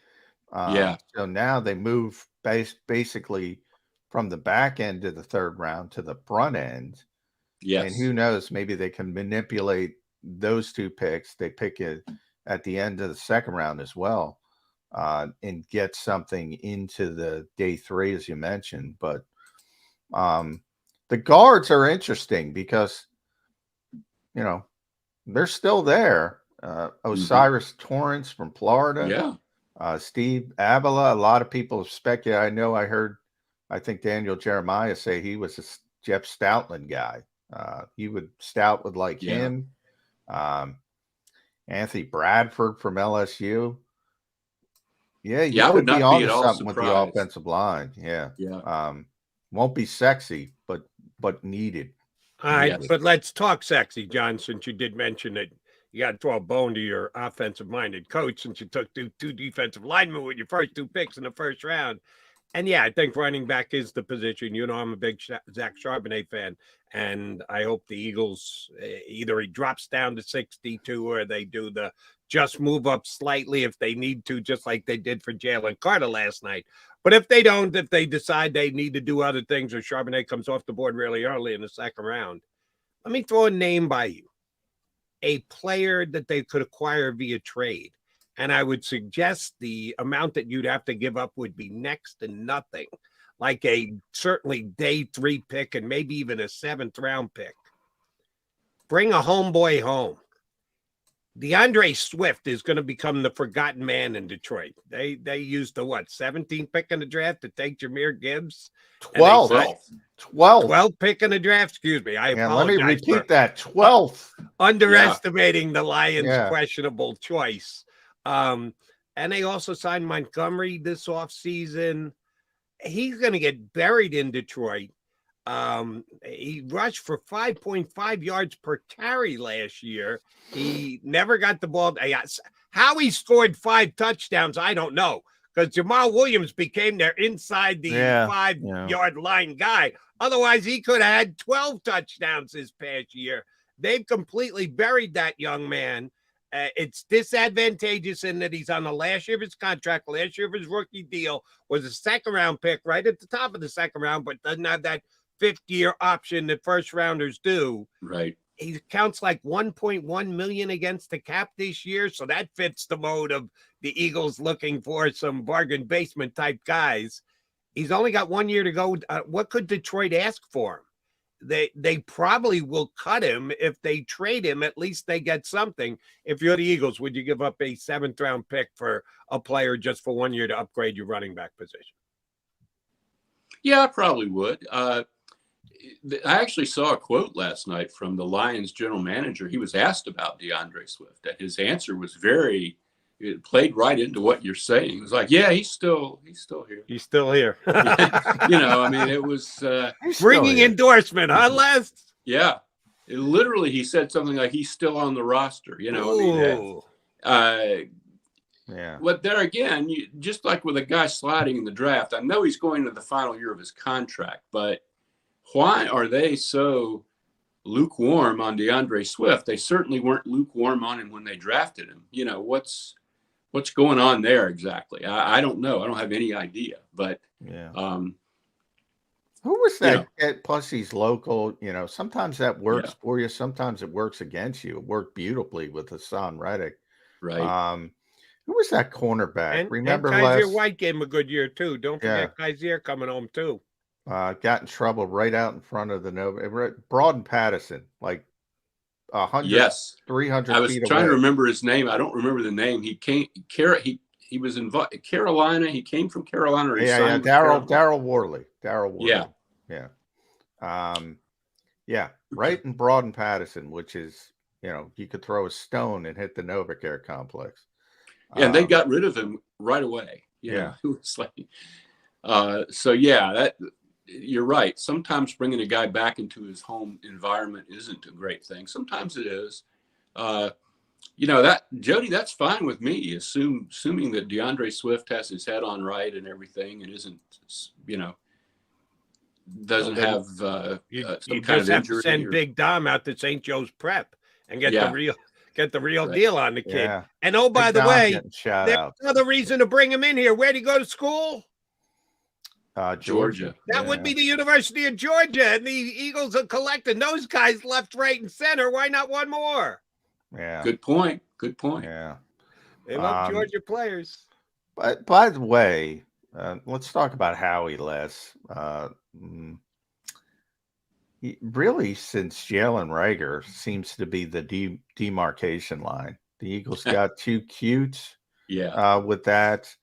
So now they move basically from the back end of the 3rd round to the front end. Yes. And who knows? Maybe they can manipulate those 2 picks. They pick it at the end of the 2nd round as well, and get something into the day 3, as you mentioned. But the guards are interesting because, they're still there. Osiris Torrance from Florida. Yeah. Steve Avila. A lot of people have speculated. I think Daniel Jeremiah say he was a Jeff Stoutland guy. Stout would like him. Anthony Bradford from LSU. I would not be at all something surprised with the offensive line. Won't be sexy, but needed. All right, but let's talk sexy, John, since you did mention that you got to throw a bone to your offensive-minded coach since you took two defensive linemen with your first 2 picks in the 1st round. And, I think running back is the position. I'm a big Zach Charbonnet fan, and I hope the Eagles, either he drops down to 62 or they do the just move up slightly if they need to, just like they did for Jalen Carter last night. But if they don't, if they decide they need to do other things or Charbonnet comes off the board really early in the 2nd round, let me throw a name by you. A player that they could acquire via trade. And I would suggest the amount that you'd have to give up would be next to nothing, like a certainly day 3 pick and maybe even a 7th round pick. Bring a homeboy home. DeAndre Swift is going to become the forgotten man in Detroit. They used the 17th pick in the draft to take Jahmyr Gibbs. 12th pick in the draft. Excuse me. I apologize. Let me repeat that. 12th. Underestimating the Lions' questionable choice. And they also signed Montgomery this offseason. He's going to get buried in Detroit. He rushed for 5.5 yards per carry last year. He never got the ball. How he scored 5 touchdowns, I don't know, because Jamal Williams became their inside the 5-yard line guy. Otherwise, he could have had 12 touchdowns this past year. They've completely buried that young man. It's disadvantageous in that he's on the last year of his contract. Last year of his rookie deal was a second-round pick right at the top of the second round, but doesn't have that fifth-year option that first-rounders do. Right. He counts like 1.1 million against the cap this year, so that fits the mode of the Eagles looking for some bargain basement type guys. He's only got 1 year to go. What could Detroit ask for him? They probably will cut him. If they trade him, at least they get something. If you're the Eagles, would you give up a 7th-round pick for a player just for 1 year to upgrade your running back position? Yeah, I probably would. I actually saw a quote last night from the Lions general manager. He was asked about DeAndre Swift, and his answer was it played right into what you're saying. He was like, yeah, he's still here. He's still here. I mean, it was ringing endorsement, huh, Les? Yeah. Literally, he said something like he's still on the roster. Yeah. But there again, just like with a guy sliding in the draft, I know he's going to the final year of his contract, but why are they so lukewarm on DeAndre Swift? They certainly weren't lukewarm on him when they drafted him. What's going on there exactly? I don't know. I don't have any idea. But yeah. Who was that? Plus, he's local. Sometimes that works for you. Sometimes it works against you. It worked beautifully with Hassan Reddick. Right. Who was that cornerback? Remember and Kaiser White gave him a good year too. Don't forget Kaiser coming home too. Got in trouble right out in front of the Nova. Broad Patterson, like 100, yes, 300 I was feet trying away. to remember his name. I don't remember the name. He he was in Carolina. He came from Carolina. Or Darryl Worley. Yeah. Right in Broad and Patterson, which is, you could throw a stone and hit the NovaCare complex. And they got rid of him right away. It's like, that you're right. Sometimes bringing a guy back into his home environment isn't a great thing. Sometimes it is. That Jody, that's fine with me. Assuming that DeAndre Swift has his head on right and everything, and isn't, doesn't have some kind of injury. Send Big Dom out to St. Joe's Prep and get the real deal on the kid. Yeah. And by the way, there's another reason to bring him in here. Where'd he go to school? Georgia. That would be the University of Georgia, and the Eagles are collecting those guys left, right, and center. Why not one more? Yeah. Good point. Yeah. They love Georgia players. But by the way, let's talk about Howie, Les. Really, since Jalen Reagor seems to be the demarcation line. The Eagles got too cute with that.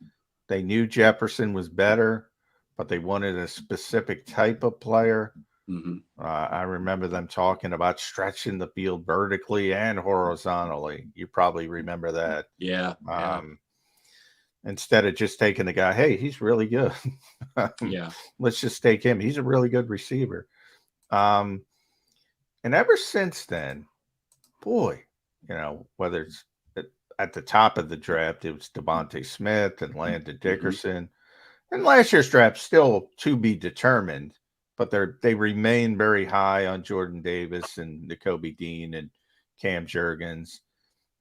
They knew Jefferson was better, but they wanted a specific type of player. Mm-hmm. I remember them talking about stretching the field vertically and horizontally. You probably remember that. Yeah. Instead of just taking the guy, hey, he's really good. Let's just take him. He's a really good receiver. And ever since then, boy, whether it's at the top of the draft, it was Devontae Smith and Landon Dickerson. And last year's draft still to be determined, but they remain very high on Jordan Davis and Nakobe Dean and Cam Jurgens.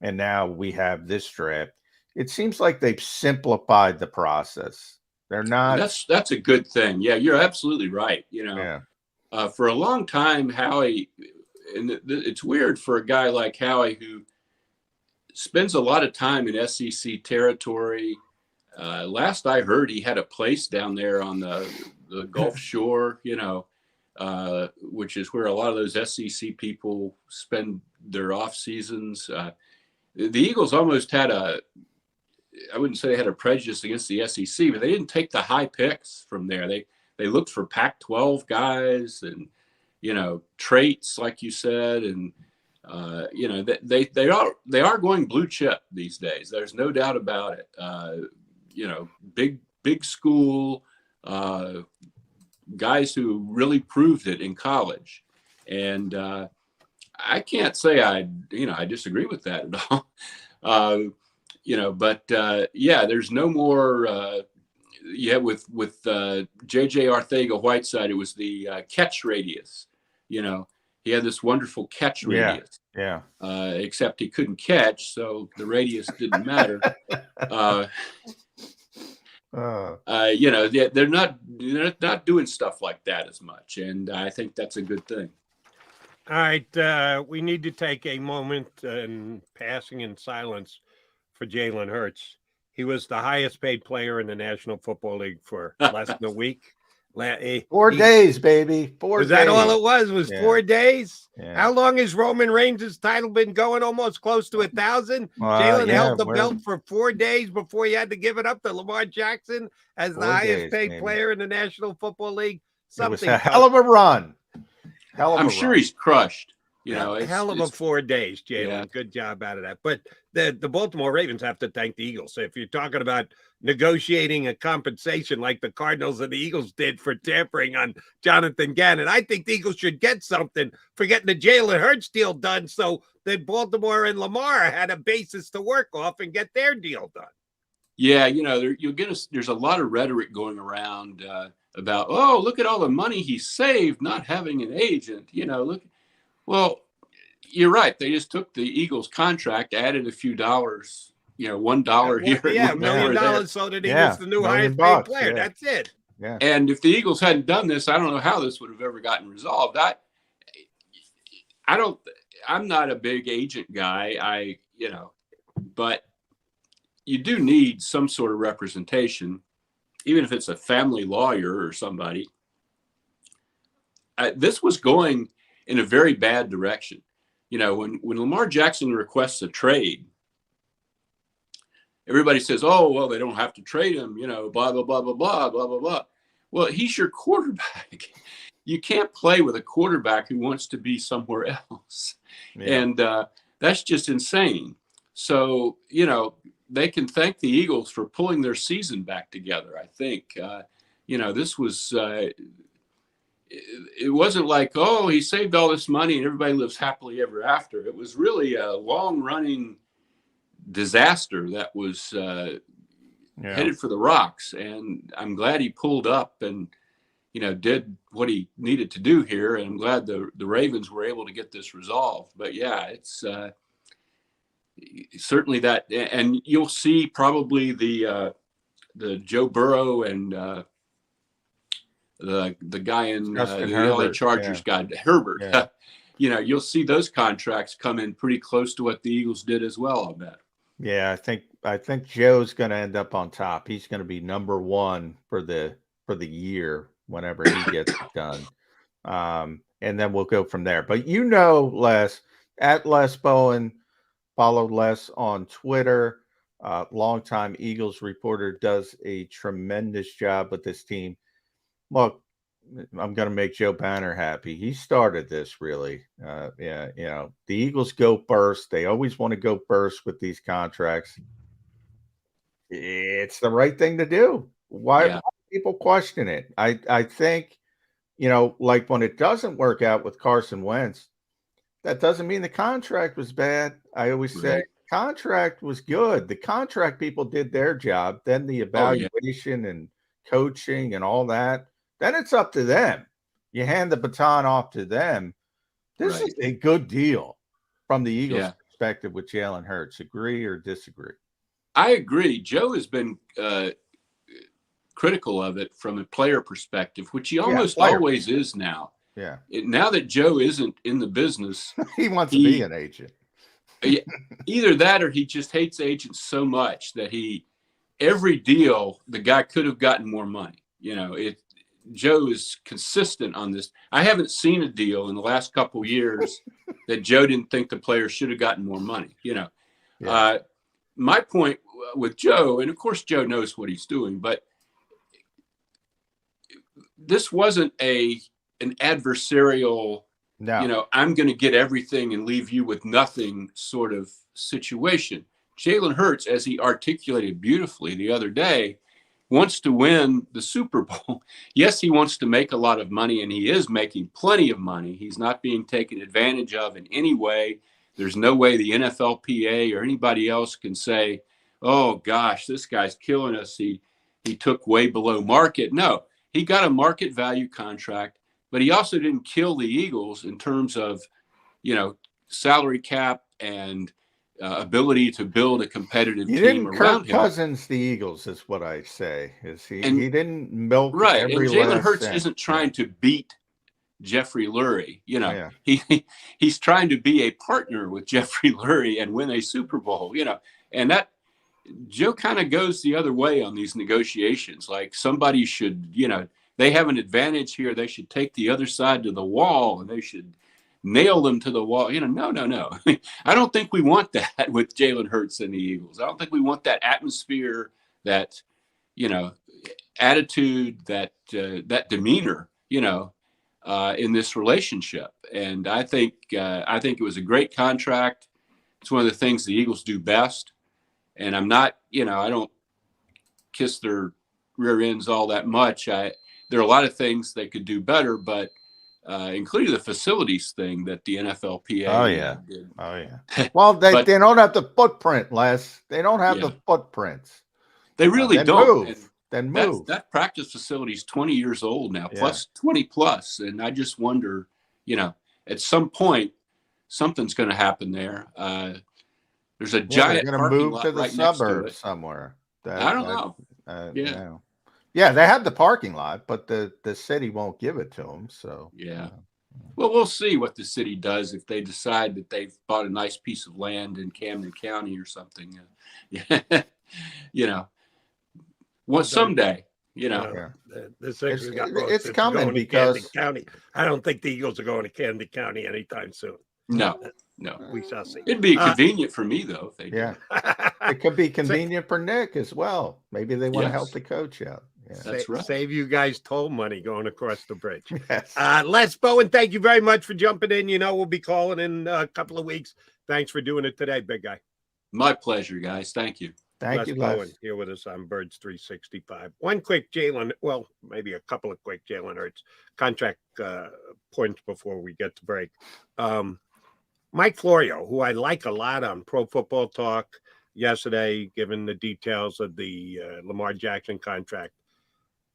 And now we have this draft. It seems like they've simplified the process. They're not. That's a good thing. Yeah, you're absolutely right. For a long time, Howie, and it's weird for a guy like Howie who spends a lot of time in SEC territory. Last I heard, he had a place down there on the Gulf Shore, which is where a lot of those SEC people spend their off seasons. The Eagles almost had I wouldn't say they had a prejudice against the SEC, but they didn't take the high picks from there. They looked for Pac-12 guys and, traits, like you said, and they are going blue chip these days. There's no doubt about it. Big school guys who really proved it in college, and I can't say I disagree with that at all. But there's no more. With JJ Arthega-Whiteside, it was the catch radius. he had this wonderful catch radius. Yeah. Except he couldn't catch, so the radius didn't matter. You know, they're not doing stuff like that as much, and I think that's a good thing. All right, we need to take a moment and passing in silence for Jalen Hurts. He was the highest paid player in the National Football League for less than a week. 4 days, baby. 4 days. Was that all it was? Was 4 days? Yeah. How long has Roman Reigns' title been going? Almost close to 1,000. Jalen held the belt for 4 days before he had to give it up to Lamar Jackson as the highest paid player in the National Football League. It was a hell of a run. I'm sure he's crushed. You know, hell of a 4 days, Jalen. Yeah. Good job out of that. But the Baltimore Ravens have to thank the Eagles. So if you're talking about negotiating a compensation like the Cardinals and the Eagles did for tampering on Jonathan Gannon, I think the Eagles should get something for getting the Jalen Hurts deal done so that Baltimore and Lamar had a basis to work off and get their deal done. Yeah, you know, there's a lot of rhetoric going around about, oh, look at all the money he saved not having an agent. You know, look. Well, you're right. They just took the Eagles contract, added a few dollars, you know, $1 here. Yeah, $1 million so that he was the new highest paid player. Yeah. That's it. Yeah. And if the Eagles hadn't done this, I don't know how this would have ever gotten resolved. I'm not a big agent guy. But you do need some sort of representation, even if it's a family lawyer or somebody. This was going in a very bad direction. You know, when Lamar Jackson requests a trade, everybody says, oh, well, they don't have to trade him, you know, blah, blah, blah, blah, blah, blah, blah, blah. Well, he's your quarterback. You can't play with a quarterback who wants to be somewhere else. Yeah. And that's just insane. So, you know, they can thank the Eagles for pulling their season back together, I think. You know, this was it wasn't like, oh, he saved all this money and everybody lives happily ever after. It was really a long-running disaster that was headed for the rocks. And I'm glad he pulled up and, you know, did what he needed to do here. And I'm glad the Ravens were able to get this resolved. But, yeah, it's certainly that. And you'll see probably the Joe Burrow and the guy in the LA Chargers guy, Herbert. Yeah. You know, you'll see those contracts come in pretty close to what the Eagles did as well, I'll bet. Yeah, I think Joe's going to end up on top. He's going to be number one for the year whenever he gets it done. And then we'll go from there. But you know, Les, at Les Bowen, follow Les on Twitter. Longtime Eagles reporter, does a tremendous job with this team. Look, I'm going to make Joe Banner happy. He started this really. Yeah, you know, the Eagles go first. They always want to go first with these contracts. It's the right thing to do. Why do people question it? I think, you know, like when it doesn't work out with Carson Wentz, that doesn't mean the contract was bad. I always say contract was good. The contract people did their job. Then the evaluation and coaching and all that. Then it's up to them. You hand the baton off to them. This is a good deal from the Eagles' perspective with Jalen Hurts. Agree or disagree? I agree. Joe has been critical of it from a player perspective, which he almost always is now. Yeah. Now that Joe isn't in the business, he wants to be an agent. Either that or he just hates agents so much that every deal, the guy could have gotten more money. You know, Joe is consistent on this. I haven't seen a deal in the last couple of years that Joe didn't think the player should have gotten more money. You know, my point with Joe, and of course Joe knows what he's doing, but this wasn't an adversarial, you know, I'm going to get everything and leave you with nothing sort of situation. Jalen Hurts, as he articulated beautifully the other day, wants to win the Super Bowl. Yes, he wants to make a lot of money, and he is making plenty of money. He's not being taken advantage of in any way. There's no way the NFLPA or anybody else can say, oh, gosh, this guy's killing us. He took way below market. No, he got a market value contract but he also didn't kill the Eagles in terms of, salary cap and ability to build a competitive He team didn't around Kirk him. Cousins the Eagles, is what I say. He didn't milk Right. And every Jalen last Hurts cent. isn't trying to beat Jeffrey Lurie. Yeah. He's trying to be a partner with Jeffrey Lurie and win a Super Bowl, and that Joe kind of goes the other way on these negotiations. Like somebody should, they have an advantage here. They should take the other side to the wall and they should nail them to the wall. No. I don't think we want that with Jalen Hurts and the Eagles. I don't think we want that atmosphere, that, attitude, that demeanor, in this relationship. And I think it was a great contract. It's one of the things the Eagles do best. And I'm not, I don't kiss their rear ends all that much. There are a lot of things they could do better, but including the facilities thing that the NFLPA did. Oh, yeah. Well, they don't have the footprint, Les. They don't have the footprints. They really don't. Then move. That practice facility is 20 years old now, plus 20 plus. And I just wonder, at some point, something's going to happen there. There's a giant they're parking move lot to the right next to suburbs it. somewhere. I don't know. Yeah, they have the parking lot, but the city won't give it to them. So well, we'll see what the city does if they decide that they've bought a nice piece of land in Camden County or something. Someday. It's coming because County. I don't think the Eagles are going to Camden County anytime soon. No. We shall see. It'd be convenient for me though. If they did. It could be convenient for Nick as well. Maybe they want to help the coach out. Yeah. That's right. Save you guys toll money going across the bridge. Yes. Les Bowen, thank you very much for jumping in. We'll be calling in a couple of weeks. Thanks for doing it today, big guy. My pleasure, guys. Thank you. Thank you, Bowen, Les. here with us on Birds 365. One quick maybe a couple of quick Jalen Hurts contract points before we get to break. Mike Florio, who I like a lot on Pro Football Talk yesterday, given the details of the Lamar Jackson contract.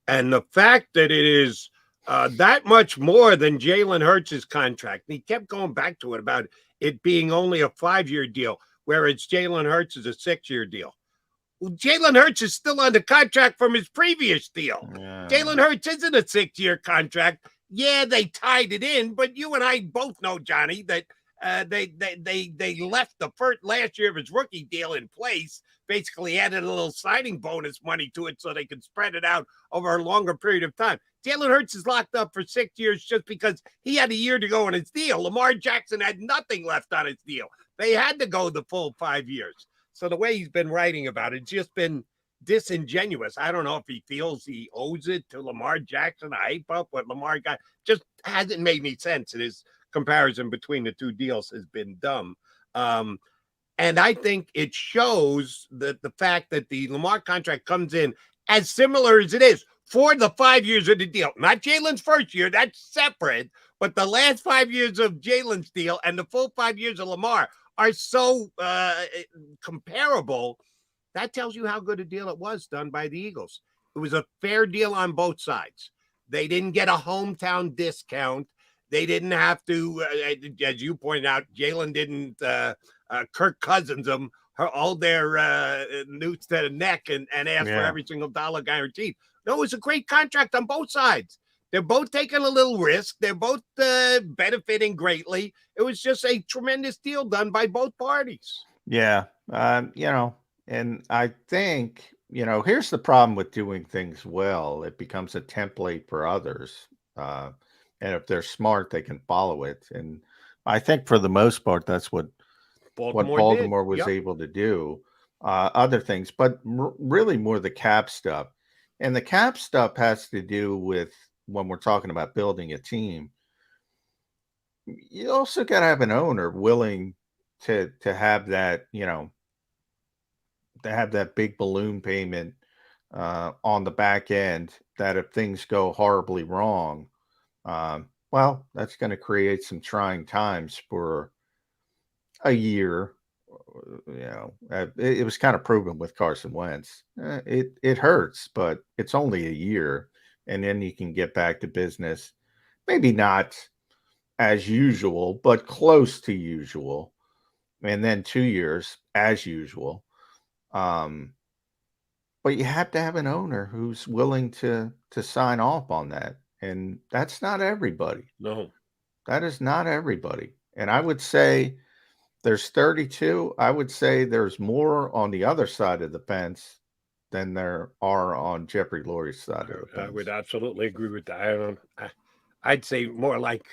And the fact that it is that much more than Jalen Hurts' contract. And he kept going back to it about it being only a 5-year deal, whereas Jalen Hurts is a 6-year deal. Well, Jalen Hurts is still under contract from his previous deal. Yeah. Jalen Hurts isn't a 6-year contract. Yeah, they tied it in, but you and I both know, Johnny, that they left the last year of his rookie deal in place, basically added a little signing bonus money to it so they could spread it out over a longer period of time. Jalen Hurts is locked up for 6 years just because he had a year to go on his deal. Lamar Jackson had nothing left on his deal. They had to go the full 5 years. So the way he's been writing about it, just been disingenuous. I don't know if he feels he owes it to Lamar Jackson to hype up what Lamar got. Just hasn't made any sense. And his comparison between the two deals has been dumb. And I think it shows that the fact that the Lamar contract comes in as similar as it is for the 5 years of the deal. Not Jalen's first year, that's separate, but the last 5 years of Jalen's deal and the full 5 years of Lamar are so comparable. That tells you how good a deal it was done by the Eagles. It was a fair deal on both sides. They didn't get a hometown discount. They didn't have to, as you pointed out, Jalen didn't Kirk Cousins them, hold their noose to the neck and ask for every single dollar guaranteed. No, it was a great contract on both sides. They're both taking a little risk. They're both benefiting greatly. It was just a tremendous deal done by both parties. Yeah. And I think, here's the problem with doing things well. It becomes a template for others. And if they're smart, they can follow it. And I think for the most part, that's what Baltimore was able to do. Other things, but really more the cap stuff. And the cap stuff has to do with when we're talking about building a team. You also got to have an owner willing to have that, to have that big balloon payment on the back end, that if things go horribly wrong, well, that's going to create some trying times for a year. It was kind of proven with Carson Wentz. It hurts, but it's only a year, and then you can get back to business. maybe not as usual, but close to usual. And then 2 years as usual. But you have to have an owner who's willing to sign off on that. And that's not everybody. No. That is not everybody. And I would say there's 32. I would say there's more on the other side of the fence than there are on Jeffrey Lurie's side of the fence. I would absolutely agree with that. I'd say more like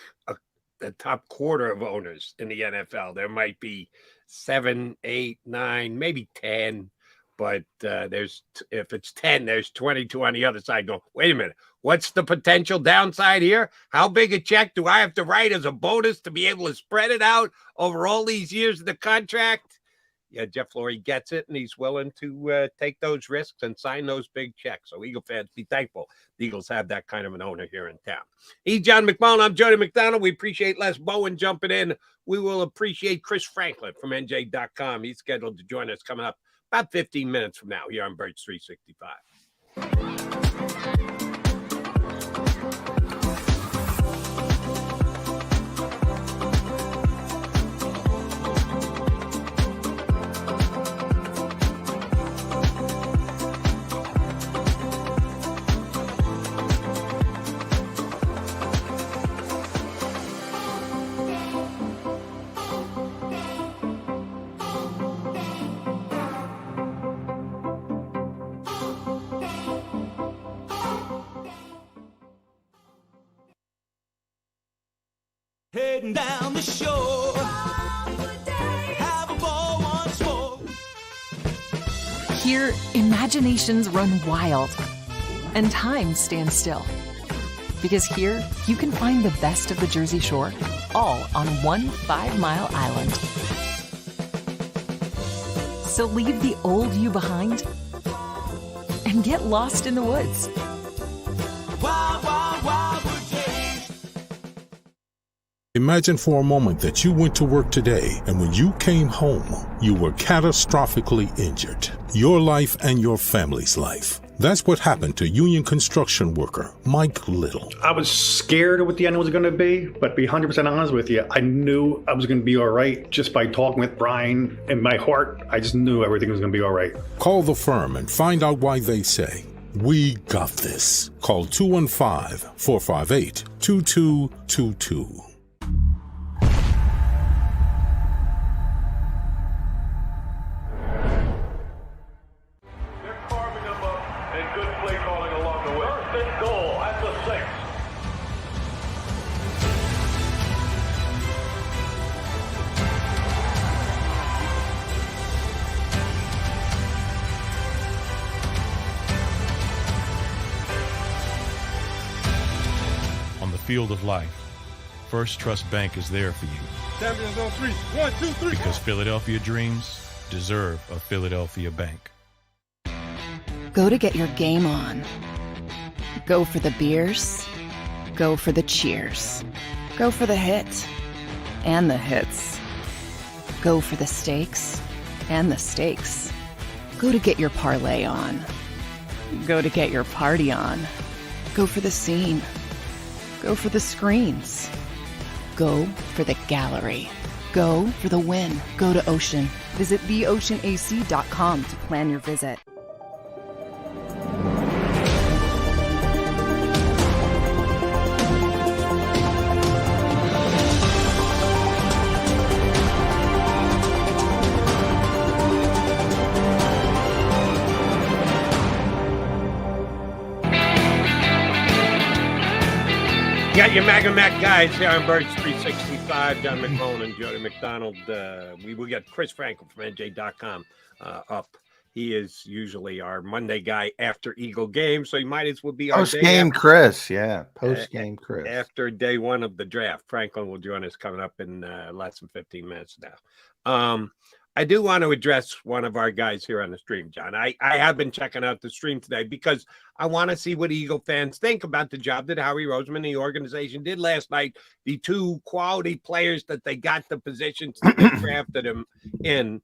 the top quarter of owners in the NFL. There might be 7, 8, 9, maybe 10. But if it's 10, there's 22 on the other side going, wait a minute, what's the potential downside here? How big a check do I have to write as a bonus to be able to spread it out over all these years of the contract? Yeah, Jeff Lurie gets it, and he's willing to take those risks and sign those big checks. So Eagle fans, be thankful the Eagles have that kind of an owner here in town. He's John McMullen. I'm Jody McDonald. We appreciate Les Bowen jumping in. We will appreciate Chris Franklin from NJ.com. He's scheduled to join us coming up about 15 minutes from now here on Birds 365. Heading down the shore, have a ball once more. Here, imaginations run wild and time stands still. Because here, you can find the best of the Jersey Shore, all on one 5-mile island. So leave the old you behind and get lost in the woods. Wild, wild, wild wood days. Imagine for a moment that you went to work today and when you came home, you were catastrophically injured. Your life and your family's life. That's what happened to union construction worker Mike Little. I was scared of what the end was going to be, but to be 100% honest with you, I knew I was going to be all right just by talking with Brian. In my heart, I just knew everything was going to be all right. Call the firm and find out why they say, "We got this." Call 215-458-2222. Field of life, First Trust Bank is there for you. Champions on 3. 1, 2, 3. Because Philadelphia dreams deserve a Philadelphia bank. Go to get your game on. Go for the beers. Go for the cheers. Go for the hit and the hits. Go for the stakes and the stakes. Go to get your parlay on. Go to get your party on. Go for the scene. Go for the screens. Go for the gallery. Go for the win. Go to Ocean. Visit theoceanac.com to plan your visit. Got your Mac guys here on Birds 365. John McMullen and Jody McDonald. We will get Chris Franklin from NJ.com up. He is usually our Monday guy after Eagle game, so he might as well be our post-game Chris. Yeah, post-game Chris. After day one of the draft. Franklin will join us coming up in less than 15 minutes now. I do want to address one of our guys here on the stream, John. I have been checking out the stream today because I want to see what Eagle fans think about the job that Howie Roseman and the organization did last night. The two quality players that they got the positions that they drafted him in.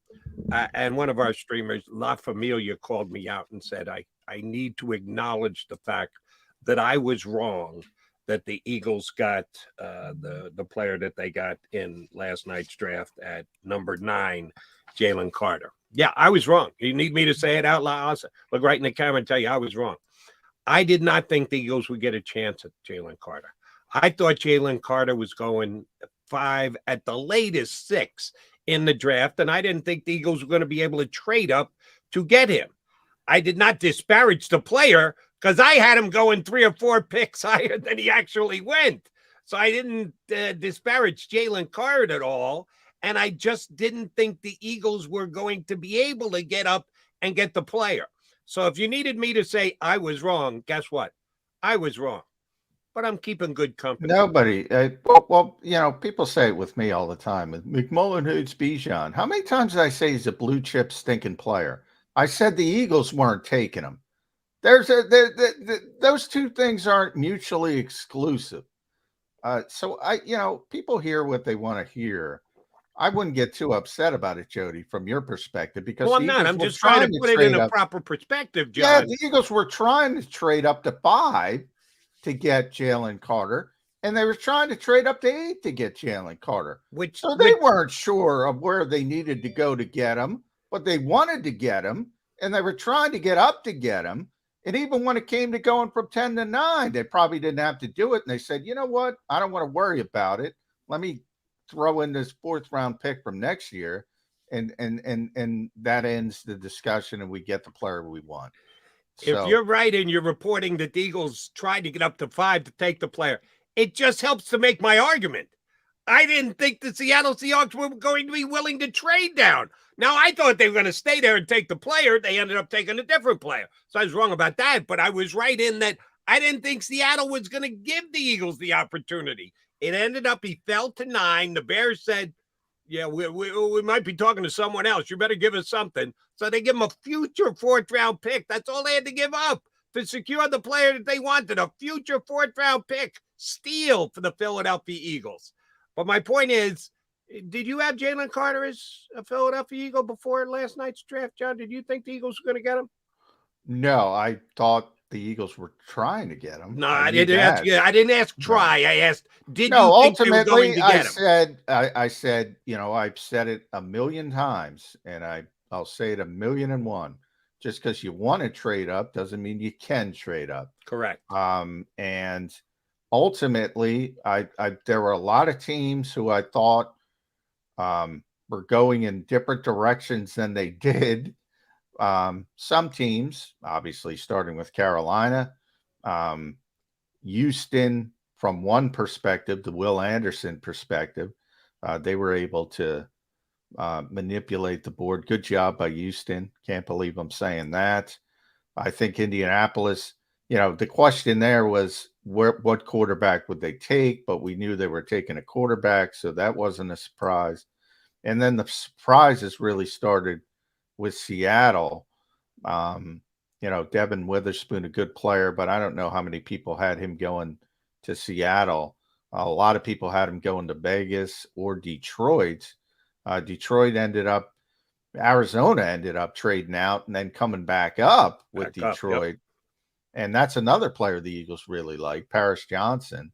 And one of our streamers, La Familia, called me out and said, I need to acknowledge the fact that I was wrong that the Eagles got the player that they got in last night's draft at number 9, Jalen Carter. Yeah, I was wrong. You need me to say it out loud? I'll look right in the camera and tell you I was wrong. I did not think the Eagles would get a chance at Jalen Carter. I thought Jalen Carter was going 5, at the latest 6 in the draft, and I didn't think the Eagles were going to be able to trade up to get him. I did not disparage the player because I had him going 3 or 4 picks higher than he actually went. So I didn't disparage Jalen Carter at all, and I just didn't think the Eagles were going to be able to get up and get the player. So if you needed me to say I was wrong, guess what? I was wrong. But I'm keeping good company. Nobody. Well, you know, people say it with me all the time. McMullen hates Bijan. How many times did I say he's a blue chip stinking player? I said the Eagles weren't taking him. Those two things aren't mutually exclusive. So people hear what they want to hear. I wouldn't get too upset about it, Jody, from your perspective, because I'm not. I'm just trying to put it in a proper perspective, John. Yeah, the Eagles were trying to trade up to 5 to get Jalen Carter, and they were trying to trade up to 8 to get Jalen Carter. So they weren't sure of where they needed to go to get him, but they wanted to get him, and they were trying to get up to get him. And even when it came to going from 10 to 9, they probably didn't have to do it. And they said, you know what? I don't want to worry about it. Let me throw in this 4th round pick from next year. And that ends the discussion, and we get the player we want. If you're right and you're reporting that the Eagles tried to get up to 5 to take the player, it just helps to make my argument. I didn't think the Seattle Seahawks were going to be willing to trade down. Now, I thought they were going to stay there and take the player. They ended up taking a different player. So I was wrong about that, but I was right in that I didn't think Seattle was going to give the Eagles the opportunity. It ended up he fell to 9. The Bears said, yeah, we might be talking to someone else. You better give us something. So they give him a future 4th round pick. That's all they had to give up to secure the player that they wanted, a future 4th round pick. Steal for the Philadelphia Eagles. But my point is, did you have Jalen Carter as a Philadelphia Eagle before last night's draft, John? Did you think the Eagles were going to get him? No, I thought the Eagles were trying to get him. No, I didn't ask. I didn't ask try. I asked, did you think they were going to get him? I said, you know, I've said it a million times, and I'll say it 1,000,001. Just because you want to trade up doesn't mean you can trade up. Correct. And ultimately, there were a lot of teams who I thought were going in different directions than they did. Some teams, obviously starting with Carolina, Houston, from one perspective, the Will Anderson perspective, they were able to manipulate the board. Good job by Houston. Can't believe I'm saying that. I think Indianapolis, you know, the question there was what quarterback would they take, but we knew they were taking a quarterback, so that wasn't a surprise. And then the surprises really started with Seattle. You know, Devin Witherspoon, a good player, but I don't know how many people had him going to Seattle. A lot of people had him going to Vegas or Detroit. Arizona ended up trading out and then coming back up with Detroit. Yep. And that's another player the Eagles really like, Paris Johnson.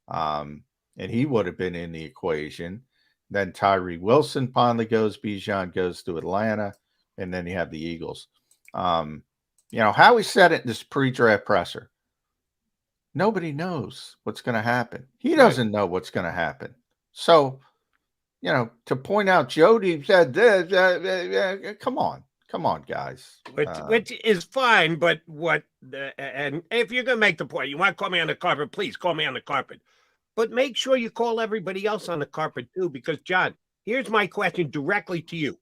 And he would have been in the equation. Then Tyree Wilson finally goes. Bijan goes to Atlanta. And then you have the Eagles. You know, Howie said it in this pre-draft presser. Nobody knows what's going to happen. He doesn't know what's going to happen. So, you know, to point out Jody said this, come on, guys. Which is fine, but and if you're going to make the point, you want to call me on the carpet, please call me on the carpet. But make sure you call everybody else on the carpet too, because, John, here's my question directly to you.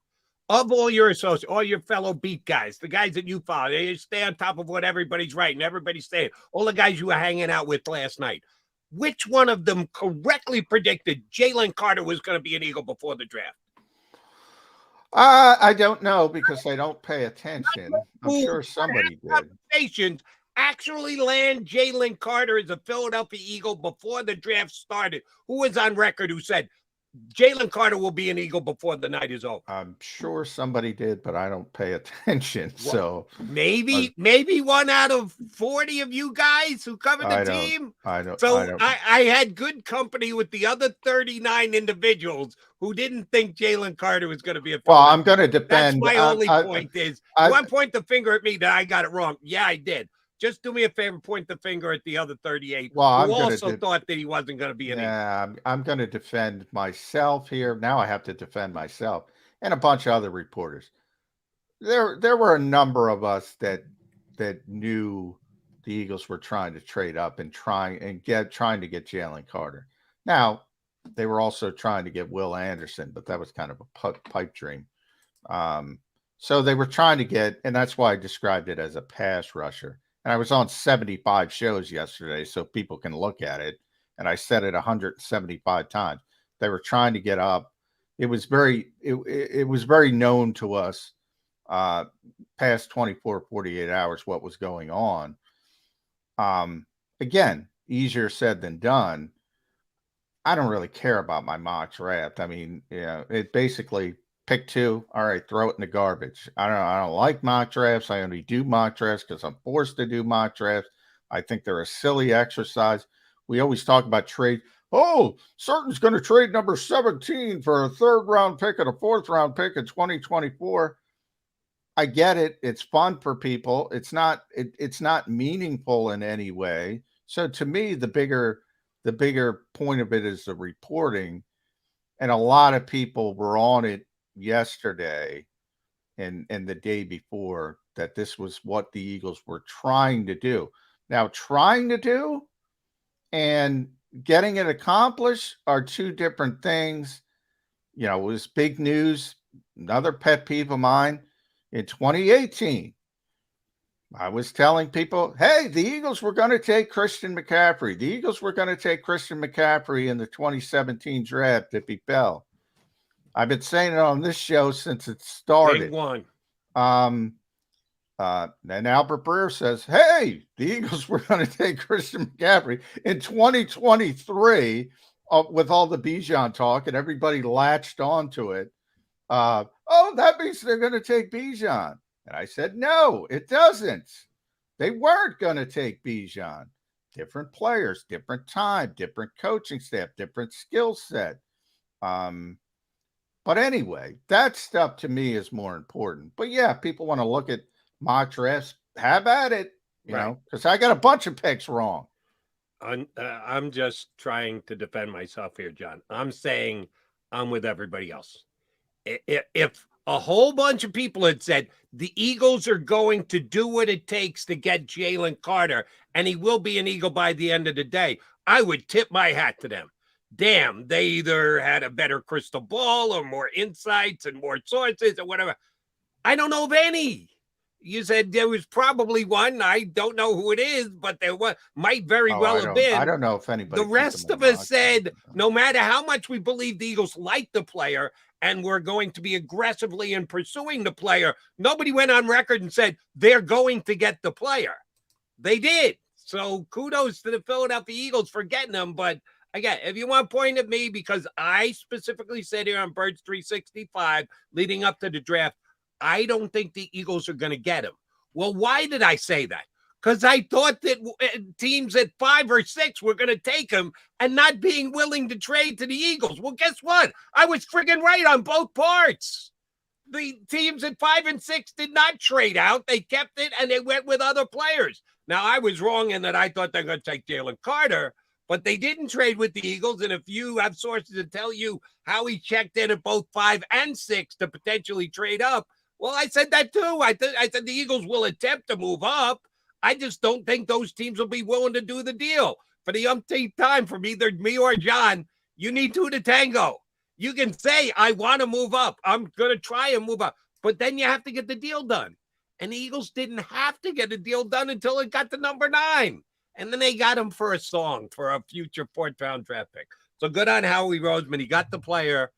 Of all your associates, all your fellow beat guys, the guys that you follow, they stay on top of what everybody's writing, everybody's saying, all the guys you were hanging out with last night, which one of them correctly predicted Jalen Carter was going to be an Eagle before the draft? I don't know because I don't pay attention. I'm sure somebody did. Actually land Jalen Carter as a Philadelphia Eagle before the draft started. Who was on record who said, Jalen Carter will be an Eagle before the night is over. I'm sure somebody did, but I don't pay attention. So maybe one out of 40 of you guys who cover the team. I don't. So I had good company with the other 39 individuals who didn't think Jalen Carter was going to be a. Well, I'm going to defend. That's my only point is you want to point the finger at me that I got it wrong. Yeah, I did. Just do me a favor, point the finger at the other 38 who also thought that he wasn't going to be an Eagle. Yeah, I'm going to defend myself here. Now I have to defend myself and a bunch of other reporters. There were a number of us that knew the Eagles were trying to trade up and trying to get Jalen Carter. Now, they were also trying to get Will Anderson, but that was kind of a pipe dream. So they were trying to get, and that's why I described it as a pass rusher. And I was on 75 shows yesterday, so people can look at it. And I said it 175 times. They were trying to get up. It was very known to us past 24, 48 hours what was going on. Again, easier said than done. I don't really care about my mock draft. I mean, it basically pick two. All right, throw it in the garbage. I don't like mock drafts. I only do mock drafts because I'm forced to do mock drafts. I think they're a silly exercise. We always talk about trade. Oh, Certain's going to trade number 17 for a 3rd round pick and a 4th round pick in 2024. I get it. It's fun for people. It's not meaningful in any way. So to me, the bigger point of it is the reporting. And a lot of people were on it yesterday and the day before that this was what the Eagles were trying to do. Now, trying to do and getting it accomplished are two different things. You know, it was big news. Another pet peeve of mine in 2018. I was telling people, hey, the Eagles were going to take Christian McCaffrey. The Eagles were going to take Christian McCaffrey in the 2017 draft if he fell. I've been saying it on this show since it started. Big one. And Albert Breer says, hey, the Eagles were going to take Christian McCaffrey in 2023 with all the Bijan talk, and everybody latched onto it. Oh, that means they're going to take Bijan. And I said, no, it doesn't. They weren't going to take Bijan. Different players, different time, different coaching staff, different skill set. But anyway, that stuff to me is more important. But yeah, people want to look at mock drafts. Have at it, you know, because I got a bunch of picks wrong. I'm just trying to defend myself here, John. I'm saying I'm with everybody else. If a whole bunch of people had said the Eagles are going to do what it takes to get Jalen Carter and he will be an Eagle by the end of the day, I would tip my hat to them. Damn, they either had a better crystal ball or more insights and more sources or whatever. I don't know of any. You said there was probably one. I don't know who it is, but there might very well have been. I don't know if anybody. The rest of us said no matter how much we believe the Eagles like the player and we're going to be aggressively in pursuing the player, nobody went on record and said they're going to get the player. They did. So kudos to the Philadelphia Eagles for getting them, but again, if you want to point at me, because I specifically said here on Birds 365 leading up to the draft, I don't think the Eagles are going to get him. Well, why did I say that? Because I thought that teams at 5 or 6 were going to take him and not being willing to trade to the Eagles. Well, guess what? I was friggin' right on both parts. The teams at 5 and 6 did not trade out. They kept it and they went with other players. Now, I was wrong in that I thought they're going to take Jalen Carter, but they didn't trade with the Eagles. And if you have sources to tell you how he checked in at both 5 and 6 to potentially trade up, well, I said that too. I said the Eagles will attempt to move up. I just don't think those teams will be willing to do the deal. For the umpteenth time from either me or John, you need two to tango. You can say, I want to move up. I'm going to try and move up. But then you have to get the deal done. And the Eagles didn't have to get a deal done until it got to number 9. And then they got him for a song for a future 4th-round draft pick. So good on Howie Roseman. He got the player.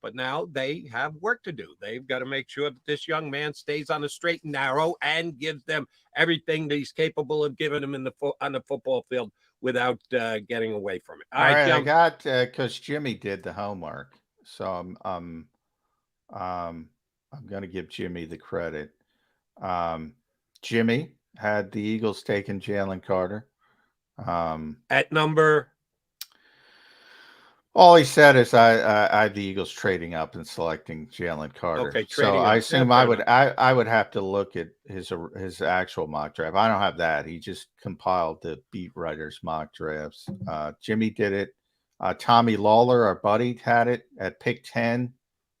But now they have work to do. They've got to make sure that this young man stays on the straight and narrow and gives them everything that he's capable of giving them on the football field without getting away from it. All right, I Jump. got because Jimmy did the homework, so I'm going to give Jimmy the credit. Jimmy had the Eagles taking Jalen Carter. At number, all he said is I had the Eagles trading up and selecting Jalen Carter. Okay, so trading I up. assume Yeah, I would have to look at his actual mock draft. I don't have that. He just compiled the beat writers' mock drafts. Jimmy did it. Tommy Lawler, our buddy, had it at pick 10.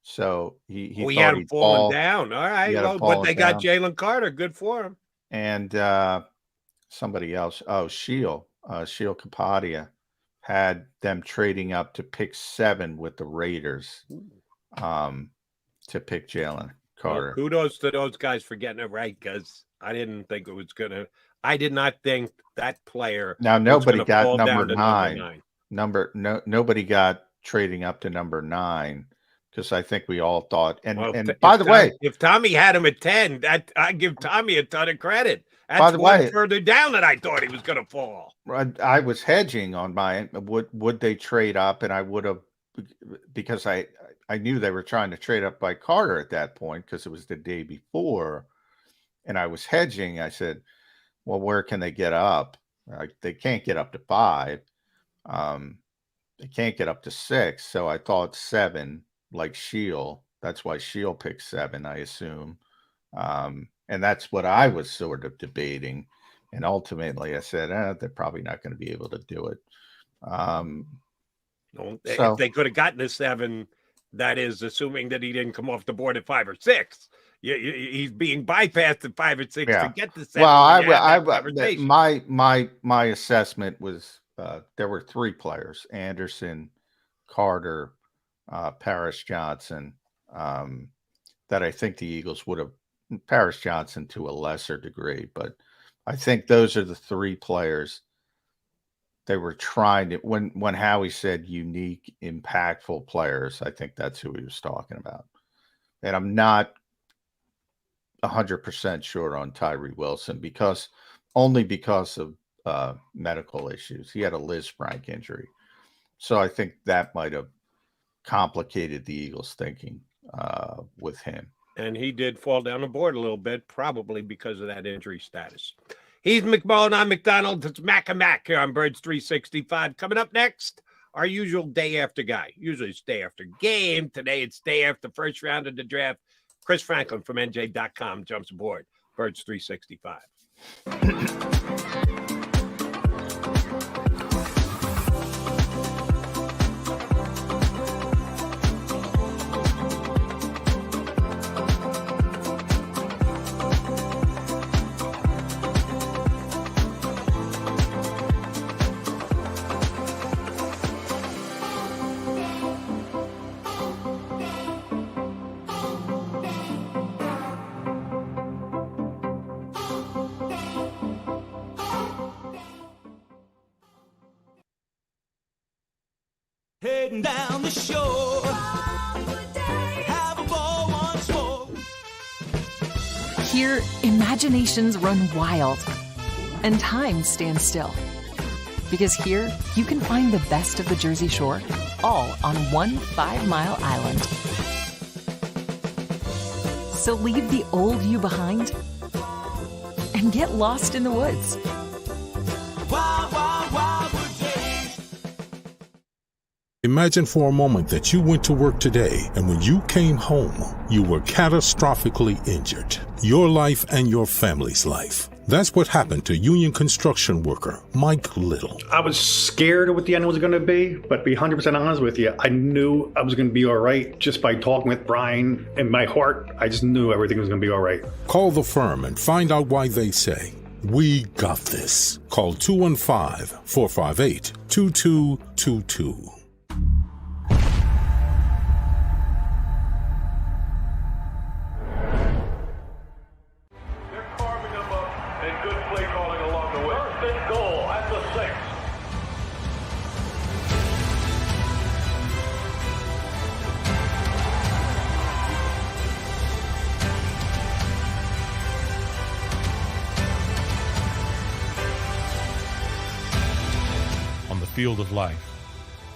So he we thought had him he'd falling fall. down. All right, He had him well, but falling they got down. Jalen Carter. Good for him. And somebody else. Oh, Sheil Kapadia had them trading up to pick 7 with the Raiders to pick Jalen Carter. Well, kudos to those guys for getting it right, because I didn't think it was gonna. I did not think that player. Now nobody was gonna got fall number down to 9. Nobody got trading up to number 9, because I think we all thought. And Well, and by the way, if Tommy had him at 10, I give Tommy a ton of credit. That's By the one way- further down that I thought he was going to fall. I was hedging on my would they trade up, and I would have, because I knew they were trying to trade up by Carter at that point because it was the day before, and I was hedging. I said, well, where can they get up? They can't get up to 5. They can't get up to 6. So I thought 7, like Sheil. That's why Sheil picked 7, I assume. And that's what I was sort of debating. And ultimately I said, they're probably not going to be able to do it. If they could have gotten to 7, that is assuming that he didn't come off the board at 5 or 6. He's being bypassed at 5 or 6 to get to 7. Well, my assessment was there were 3 players: Anderson, Carter, Paris Johnson, that I think the Eagles would have. Paris Johnson to a lesser degree, but I think those are the 3 players they were trying to. When Howie said unique, impactful players, I think that's who he was talking about. And I'm not 100% sure on Tyree Wilson because of medical issues. He had a Lisfranc injury, so I think that might have complicated the Eagles' thinking with him. And he did fall down the board a little bit, probably because of that injury status. He's McMullen. I'm McDonald. It's Mac and Mac here on Birds 365. Coming up next, our usual day after guy. Usually it's day after game. Today it's day after first round of the draft. Chris Franklin from NJ.com jumps aboard Birds 365. Heading down the shore. Have a ball once more. Here, imaginations run wild and time stands still. Because here, you can find the best of the Jersey Shore, all on one 5-mile island. So leave the old you behind and get lost in the woods. Wild, wild, wildwood days. Imagine for a moment that you went to work today and when you came home, you were catastrophically injured. Your life and your family's life. That's what happened to union construction worker Mike Little. I was scared of what the end was going to be, but to be 100% honest with you, I knew I was going to be all right just by talking with Brian. In my heart, I just knew everything was going to be all right. Call the firm and find out why they say, "We got this." Call 215-458-2222. field of life,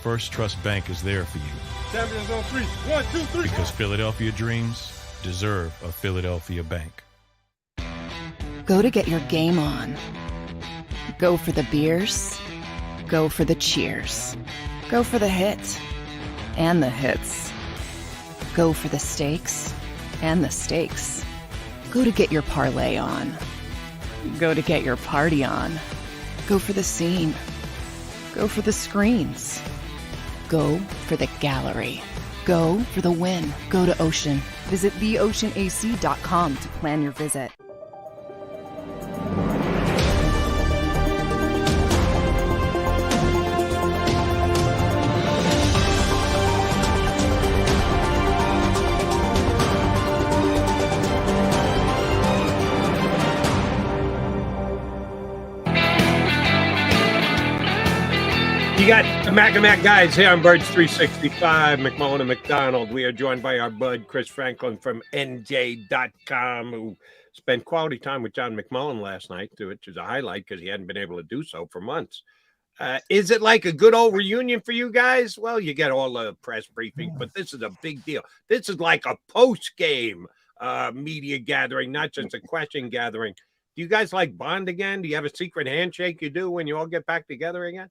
First Trust Bank is there for you. Champions on 3. 1, 2, 3. Because Philadelphia dreams deserve a Philadelphia bank. Go to get your game on. Go for the beers. Go for the cheers. Go for the hit and the hits. Go for the stakes and the stakes. Go to get your parlay on. Go to get your party on. Go for the scene. Go for the screens. Go for the gallery. Go for the win. Go to Ocean. Visit theoceanac.com to plan your visit. You got the Mac and Mac guys here on Birds 365, McMullen and McDonald. We are joined by our bud, Chris Franklin from NJ.com, who spent quality time with John McMullen last night, which is a highlight because he hadn't been able to do so for months. Is it like a good old reunion for you guys? Well, you get all the press briefings, but this is a big deal. This is like a post-game media gathering, not just a question gathering. Do you guys like bond again? Do you have a secret handshake you do when you all get back together again?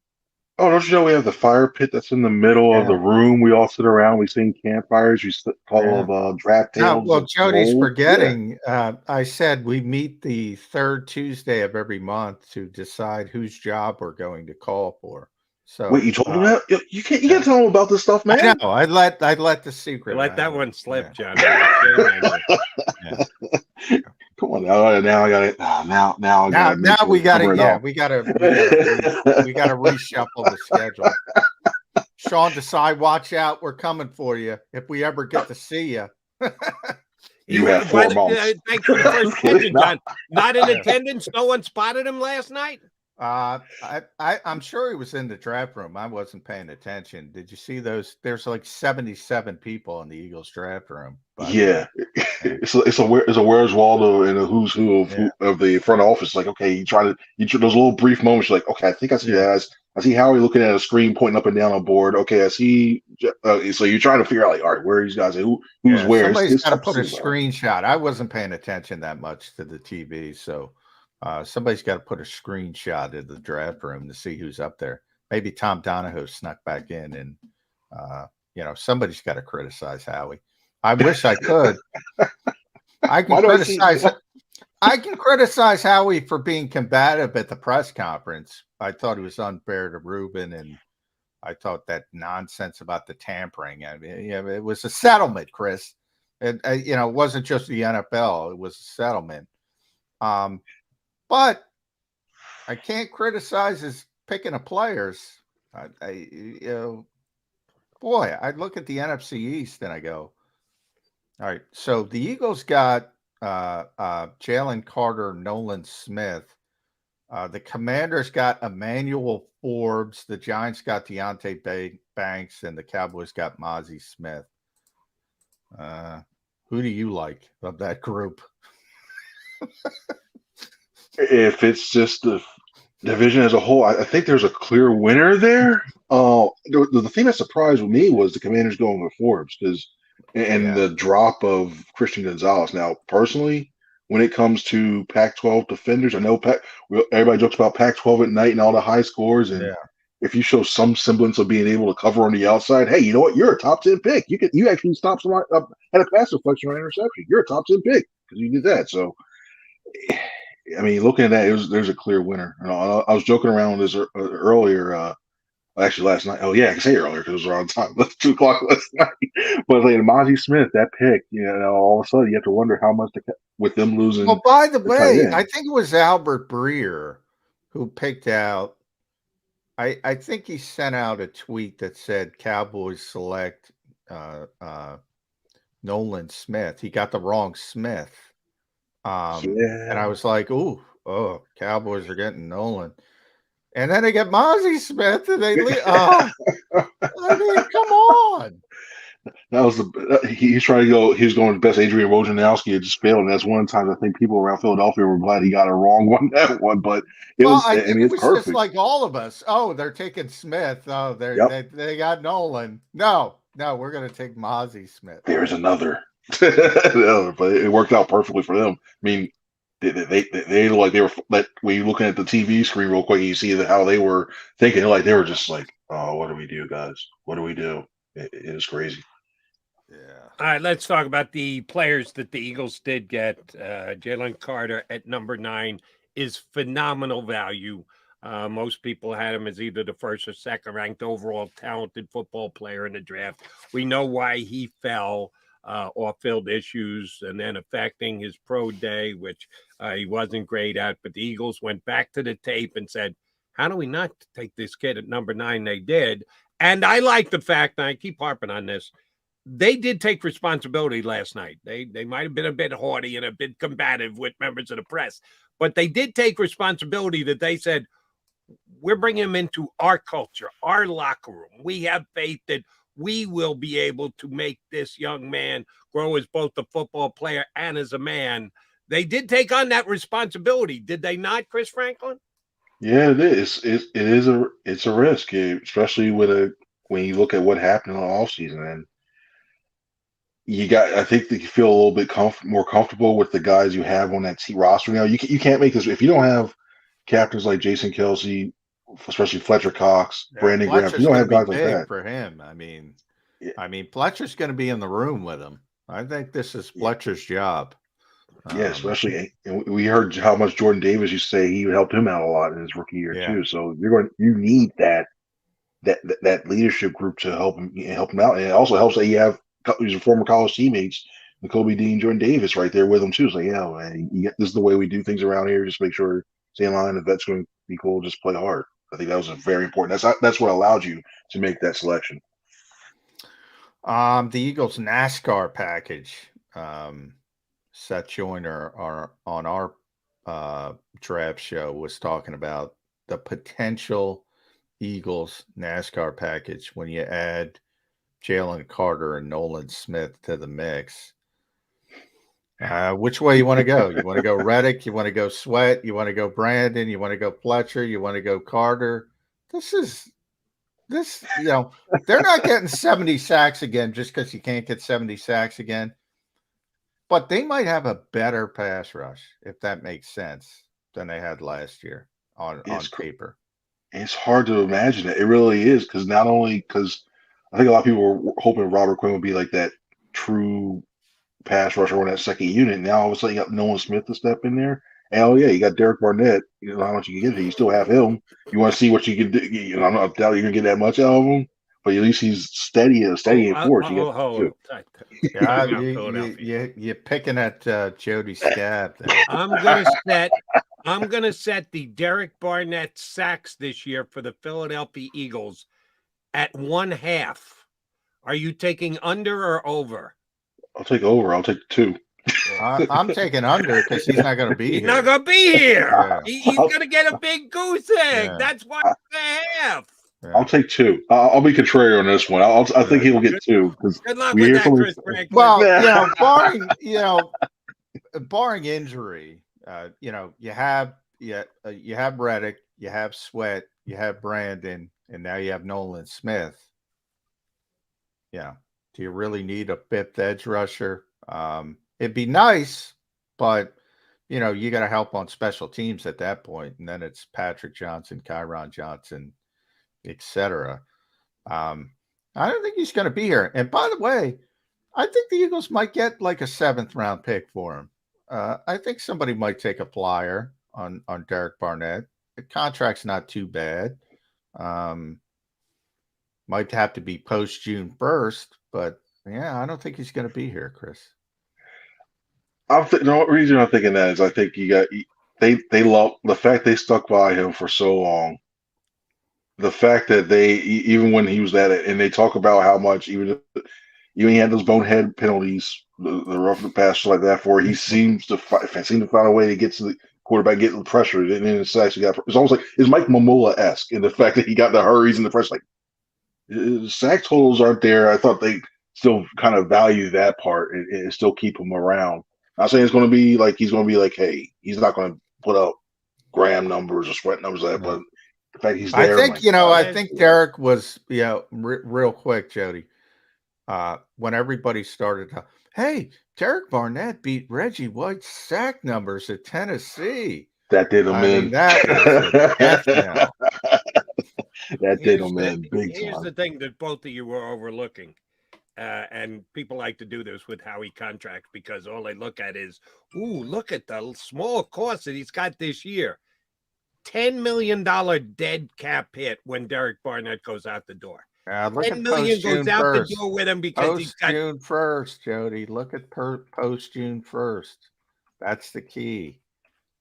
Oh, don't you know we have the fire pit that's in the middle of the room? We all sit around. We sing campfires. We call draft tales. Well, Jody's forgetting. I said we meet the third Tuesday of every month to decide whose job we're going to call for. So wait, you told him that? You can't tell him about this stuff, man. I know. I let the secret. Let that one slip, John. Come on now I got it. Now we got to we got to reshuffle the schedule. Sean Desai, watch out, we're coming for you if we ever get to see you. You have 4 months. Thanks for the first question, John. Not in attendance. No one spotted him last night. I'm sure he was in the draft room. I wasn't paying attention. Did you see those? There's like 77 people in the Eagles draft room. Yeah, it's a Where's Waldo and a who's who of the front office. Like, okay, those little brief moments. You're like, okay, I think I see that. I see Howie looking at a screen, pointing up and down on board. Okay, I see. So you're trying to figure out, like, all right, where are these guys? Who's where? Somebody's got to put a screenshot. I wasn't paying attention that much to the TV, so. Somebody's got to put a screenshot of the draft room to see who's up there. Maybe Tom Donahoe snuck back in, and somebody's got to criticize Howie. I wish I could. I can criticize Howie for being combative at the press conference. I thought he was unfair to Ruben, and I thought that nonsense about the tampering. I mean, it was a settlement, Chris. It wasn't just the NFL; it was a settlement. But I can't criticize his picking of players. I look at the NFC East and I go, all right, so the Eagles got Jalen Carter, Nolan Smith. The Commanders got Emmanuel Forbes. The Giants got Deontay Banks, and the Cowboys got Mozzie Smith. Who do you like of that group? If it's just the division as a whole, I think there's a clear winner there. The thing that surprised me was the Commanders going with Forbes and the drop of Christian Gonzalez. Now, personally, when it comes to Pac-12 defenders, I know everybody jokes about Pac-12 at night and all the high scores. And if you show some semblance of being able to cover on the outside, hey, you know what? You're a top 10 pick. You actually stopped someone at a pass deflection or interception. You're a top 10 pick because you did that. So. I mean, looking at that, there's a clear winner. I was joking around with this earlier, actually last night. Oh yeah, I can say earlier because it was around time. 2 o'clock last night. But like Mozzie Smith, that pick, all of a sudden you have to wonder how much with them losing. Well, by the way, I think it was Albert Breer who picked out. I think he sent out a tweet that said Cowboys select Nolan Smith. He got the wrong Smith. And I was like, oh, Cowboys are getting Nolan. And then they get Mozzie Smith, and they leave. I mean, come on. That was he's trying to go. He was going to best Adrian Wojnarowski. It just failed, and that's one time I think people around Philadelphia were glad he got it wrong on that one. But it Well, was. I I think mean, it it's was perfect. just like all of us. Oh, they're taking Smith. Oh, Yep. they got Nolan. No, we're going to take Mozzie Smith. There's another. But it worked out perfectly for them. I mean, they like they were like when you're looking at the TV screen real quick, you see how they were thinking. Like they were just like, "Oh, what do we do, guys? What do we do?" It is crazy. Yeah. All right, let's talk about the players that the Eagles did get. Jalen Carter at number 9 is phenomenal value. Most people had him as either the first or second ranked overall talented football player in the draft. We know why he fell off-field issues and then affecting his pro day, which he wasn't great at. But the Eagles went back to the tape and said, how do we not take this kid at number 9? They did. And I like the fact, and I keep harping on this, they did take responsibility last night. They might have been a bit haughty and a bit combative with members of the press, but they did take responsibility that they said, we're bringing him into our culture, our locker room. We have faith that we will be able to make this young man grow as both a football player and as a man. They did take on that responsibility. Did they not, Chris Franklin? Yeah, it is. It's a risk, especially when you look at what happened in the offseason. And I think that you feel a little bit more comfortable with the guys you have on that roster now. You can't make this if you don't have captains like Jason Kelsey, especially Fletcher Cox, Brandon Graham. You don't have guys like that for him. I mean, Fletcher's going to be in the room with him. I think this is Fletcher's job. Yeah, especially we heard how much Jordan Davis used to say he helped him out a lot in his rookie year too. So you need that leadership group to help him out, and it also helps that you have your former college teammates, Kobe Dean, Jordan Davis, right there with him too. So yeah, man, this is the way we do things around here. Just make sure stay in line. If that's going to be cool, just play hard. I think that was very important. That's what allowed you to make that selection. The Eagles NASCAR package. Seth Joyner on our draft show was talking about the potential Eagles NASCAR package when you add Jalen Carter and Nolan Smith to the mix. Which way you want to go? You want to go Reddick? You want to go Sweat? You want to go Brandon? You want to go Fletcher? You want to go Carter? They're not getting 70 sacks again just because you can't get 70 sacks again. But they might have a better pass rush, if that makes sense, than they had last year on paper. It's hard to imagine it. It really is, because I think a lot of people were hoping Robert Quinn would be like that true pass rusher on that second unit. Now all of a sudden you got Nolan Smith to step in there. And you got Derek Barnett. You know how much you can get. You still have him. You want to see what you can do. I'm not doubting you're gonna get that much out of him, but at least he's steady and force. You're picking at Jody Scab. I'm gonna set the Derek Barnett sacks this year for the Philadelphia Eagles at 1/2. Are you taking under or over? I'll take over. I'll take 2. I'm taking under because he's not going to be here. He's not going to be here. Yeah. He's going to get a big goose egg. Yeah. That's why it's 1/2. Yeah. I'll take 2. I'll be contrary on this one. I think he'll get 2. Good luck with that, Chris Franklin. Well, barring injury, you have Reddick, you have Sweat, you have Brandon, and now you have Nolan Smith. Yeah. Do you really need a 5th edge rusher? It'd be nice, but you got to help on special teams at that point, and then it's Patrick Johnson, Kyron Johnson, etc. I don't think he's going to be here. And by the way, I think the Eagles might get like a 7th round pick for him. I think somebody might take a flyer on Derek Barnett. The contract's not too bad. Might have to be post June 1st, but yeah, I don't think he's going to be here, Chris. The reason I'm thinking that is I think they love the fact they stuck by him for so long. The fact that even when he was at it, and they talk about how much even he had those bonehead penalties, the rough pass like that, for he seems to find a way to get to the quarterback, get the pressure, and then it's almost like it's Mike Mamula-esque in the fact that he got the hurries and the pressure. Like sack totals aren't there. I thought still kind of value that part and still keep him around. Not saying it's going to be like he's going to be like, hey, he's not going to put up Graham numbers or sweat numbers like that, but the fact he's there. I think I think Derek was real quick, Jody. When everybody started, hey, Derek Barnett beat Reggie White's sack numbers at Tennessee. That did him in. That did him in big time. Here's the thing that both of you were overlooking. And people like to do this with how he contracts because all they look at is, ooh, look at the small cost that he's got this year. $10 million dead cap hit when Derek Barnett goes out the door. Look $10 million goes out the door with him because he's got June 1st, Jody. Look at post June 1st. That's the key.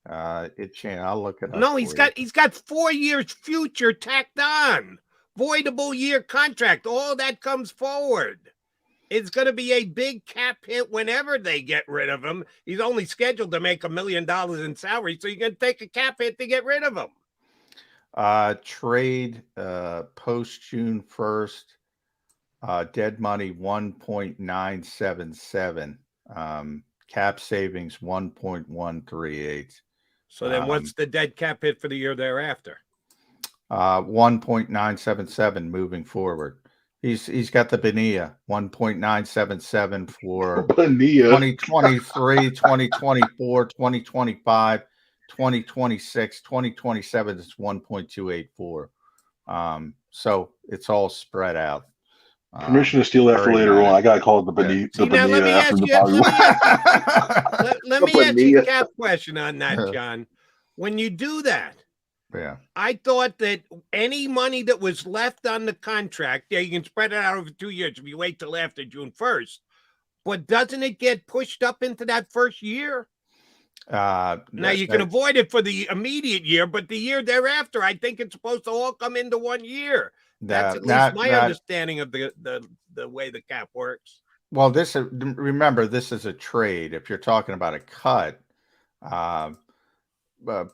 I'll look it up. No, he's got 4 years future tacked on. Voidable year contract. All that comes forward. It's going to be a big cap hit whenever they get rid of him. He's only scheduled to make $1 million in salary, so you're going to take a cap hit to get rid of him. Trade post June 1st. Dead money 1.977. Cap savings 1.138. So then, what's the dead cap hit for the year thereafter? 1.977 moving forward. He's got the Bonilla 1.977 for 2023, 2024, 2025, 2026, 2027. It's 1.284. So it's all spread out. Permission to steal that for later on. I gotta call it the Bonilla. Let me ask you a cap question on that, John. When you do that, I thought that any money that was left on the contract, you can spread it out over 2 years if you wait till after June 1st. But doesn't it get pushed up into that first year? Now you can avoid it for the immediate year, but the year thereafter, I think it's supposed to all come into 1 year. That's at least my understanding of the way the cap works. Well, remember, this is a trade. If you're talking about a cut,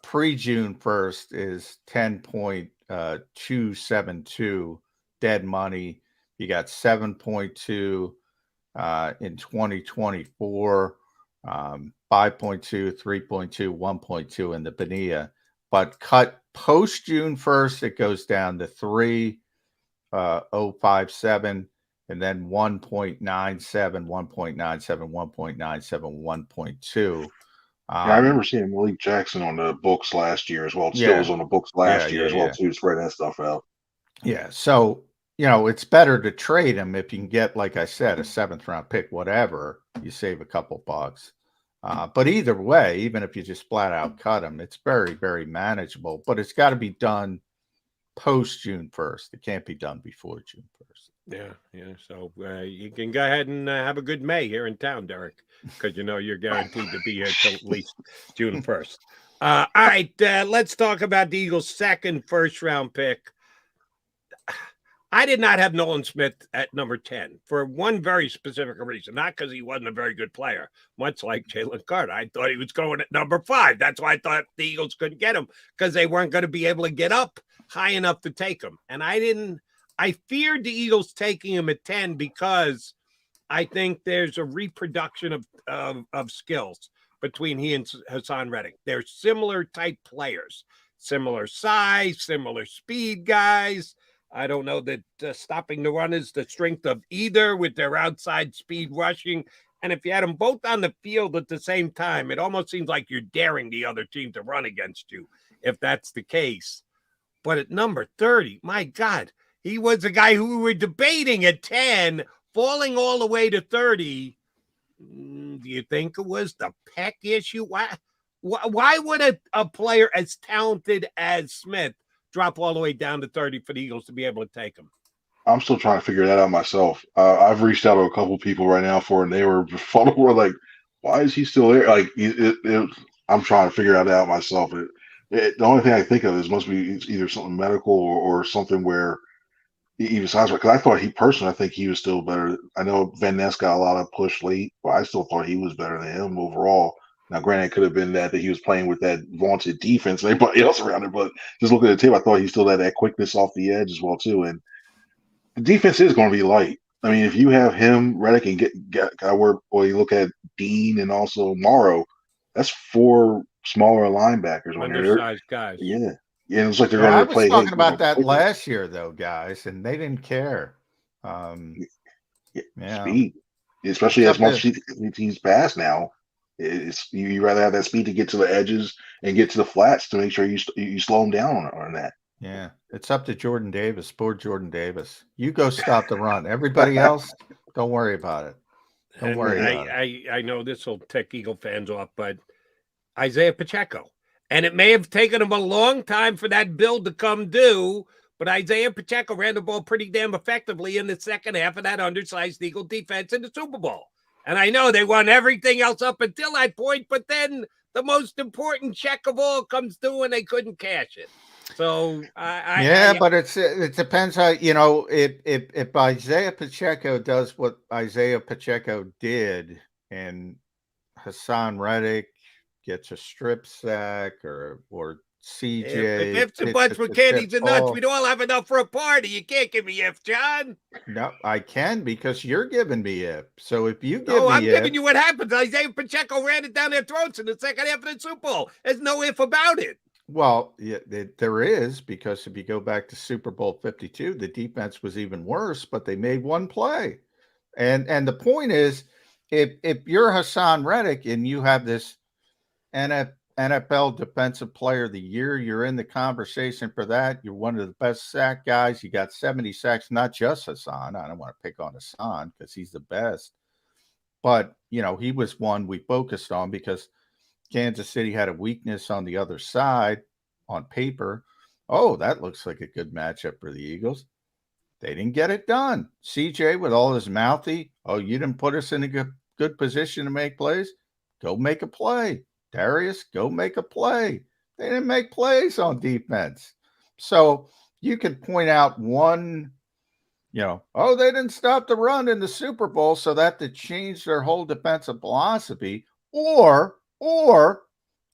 pre-June 1st is 10.272 dead money. You got 7.2 in 2024, 5.2, 3.2, 1.2 in the Bonilla. But cut post-June 1st, it goes down to 3.057 and then 1.97, 1.97, 1.97, 1.2. I remember seeing Lamar Jackson on the books last year as well. Still was on the books last year as well too, spreading that stuff out. Yeah, so it's better to trade him if you can get, like I said, a 7th round pick, whatever. You save a couple bucks. But either way, even if you just flat out cut him, it's very, very manageable. But it's got to be done post June 1st. It can't be done before June 1st. Yeah. So you can go ahead and have a good May here in town, Derek, because you're guaranteed to be here till at least June 1st. All right, let's talk about the Eagles' second first-round pick. I did not have Nolan Smith at number 10 for one very specific reason, not because he wasn't a very good player, much like Jalen Carter. I thought he was going at number 5. That's why I thought the Eagles couldn't get him, because they weren't going to be able to get up high enough to take him. And I feared the Eagles taking him at 10 because I think there's a reproduction of skills between he and Hassan Reddick. They're similar type players, similar size, similar speed guys. I don't know that stopping the run is the strength of either with their outside speed rushing. And if you had them both on the field at the same time, it almost seems like you're daring the other team to run against you, if that's the case. But at number 30, my God, he was the guy who we were debating at 10, falling all the way to 30. Do you think it was the Peck issue? Why would a player as talented as Smith drop all the way down to 30 for the Eagles to be able to take him? I'm still trying to figure that out myself. I've reached out to a couple people right now and they were like, why is he still there? Like, I'm trying to figure that out myself. The only thing I think of is must be either something medical or something where even size, because I thought I think he was still better. I know Van Ness got a lot of push late, but I still thought he was better than him overall. Now, granted, it could have been that he was playing with that vaunted defense and everybody else around it, but just looking at the tape, I thought he still had that quickness off the edge as well too. And the defense is going to be light. I mean, if you have him, Reddick, and get you look at Dean and also Morrow, that's 4 smaller linebackers on there. Undersized guys. Yeah. Yeah, it looks like they're Yeah, going I to was play. talking about that last year, though, guys, and they didn't care. Speed, especially as much he's passed now. It's you rather have that speed to get to the edges and get to the flats to make sure you slow him down on that. Yeah, it's up to Jordan Davis. Poor Jordan Davis. You go stop the run. Everybody else, don't worry about it. Don't worry about it. I know this will tick Eagle fans off, but Isaiah Pacheco. And it may have taken him a long time for that build to come due, but Isaiah Pacheco ran the ball pretty damn effectively in the second half of that undersized Eagle defense in the Super Bowl. And I know they won everything else up until that point, but then the most important check of all comes due and they couldn't cash it. So but it depends how, if Isaiah Pacheco does what Isaiah Pacheco did and Hassan Reddick gets a strip sack or CJ. If ifs and buts with candies and nuts, we'd all have enough for a party. You can't give me if, John. No, I can because you're giving me if. So if you give me I'm giving you what happens. Isaiah Pacheco ran it down their throats in the second half of the Super Bowl. There's no if about it. Well, yeah, there is, because if you go back to Super Bowl 52, the defense was even worse, but they made one play. And the point is, if you're Hassan Reddick and you have this NFL Defensive Player of the Year, you're in the conversation for that. You're one of the best sack guys. You got 70 sacks, not just Hassan. I don't want to pick on Hassan because he's the best. But, he was one we focused on because Kansas City had a weakness on the other side on paper. Oh, that looks like a good matchup for the Eagles. They didn't get it done. CJ with all his mouthy, you didn't put us in a good position to make plays. Go make a play. Darius, go make a play. They didn't make plays on defense. So you could point out one, they didn't stop the run in the Super Bowl, so that to change their whole defensive philosophy. Or,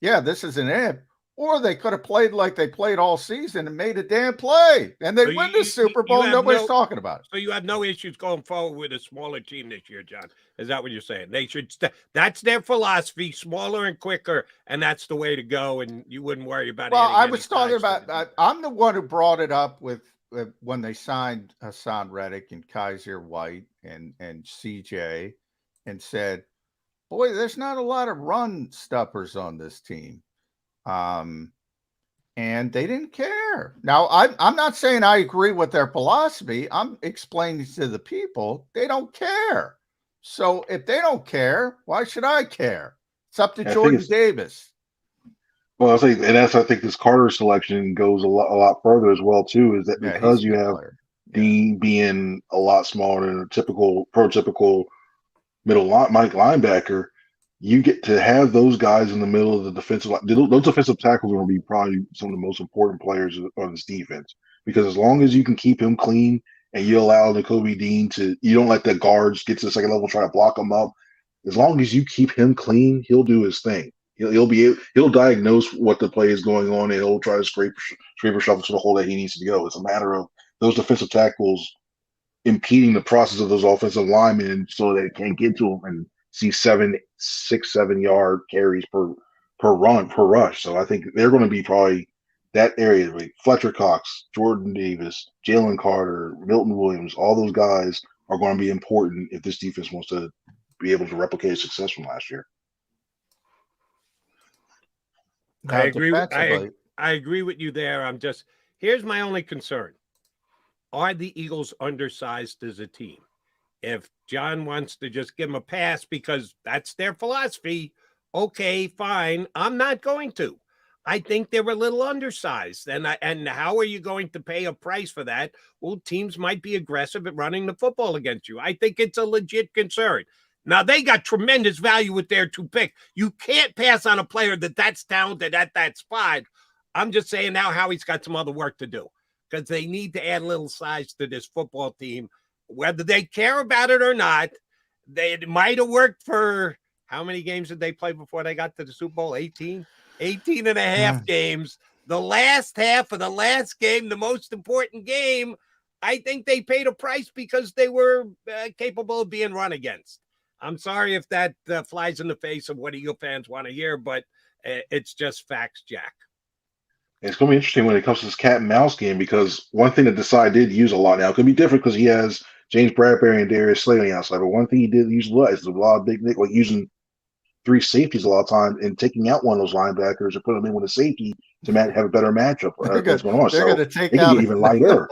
this is an if, or they could have played like they played all season and made a damn play. And they win the Super Bowl. Nobody's talking about it. So you have no issues going forward with a smaller team this year, John. Is that what you're saying? They should that's their philosophy, smaller and quicker, and that's the way to go, and you wouldn't worry about it. Well, I was talking about I'm the one who brought it up with when they signed Hassan Reddick and Kaiser White and CJ and said, boy, there's not a lot of run stuffers on this team. And they didn't care. Now, I'm not saying I agree with their philosophy. I'm explaining to the people they don't care. So if they don't care, why should I care? It's up to Jordan Davis. Well, I think this Carter selection goes a lot further as well too. Is that because you have Dean being a lot smaller than a prototypical middle linebacker, you get to have those guys in the middle of the defensive line. Those defensive tackles are going to be probably some of the most important players on this defense, because as long as you can keep him clean and you allow Nakobe Dean you don't let the guards get to the second level, try to block him up. As long as you keep him clean, he'll do his thing. He'll diagnose what the play is going on, and he'll try to scrape or shuffle to the hole that he needs to go. It's a matter of those defensive tackles impeding the process of those offensive linemen so they can't get to him and see 6-7 yard carries per rush. So I think they're going to be probably that area. Like Fletcher Cox, Jordan Davis, Jalen Carter, Milton Williams, all those guys are going to be important if this defense wants to be able to replicate success from last year. I agree with you there. Here's my only concern. Are the Eagles undersized as a team? If John wants to just give them a pass because that's their philosophy, okay, fine. I'm not going to. I think they're a little undersized. And how are you going to pay a price for that? Well, teams might be aggressive at running the football against you. I think it's a legit concern. Now, they got tremendous value with their 2 picks. You can't pass on a player that's talented at that spot. I'm just saying now Howie's got some other work to do, because they need to add a little size to this football team. Whether they care about it or not, it might have worked for how many games did they play before they got to the Super Bowl? 18 and a half games. The last half of the last game, the most important game, I think they paid a price because they were capable of being run against. I'm sorry if that flies in the face of what Eagle fans want to hear, but it's just facts, Jack. It's going to be interesting when it comes to this cat and mouse game, because one thing that Desai did use a lot now, it could be different because he has James Bradbury and Darius Slay on the outside, but one thing he did use a lot is a lot of big Nick, like using 3 safeties a lot of time and taking out one of those linebackers and putting them in with a safety to have a better matchup. What's going on? They're going to take out even lighter.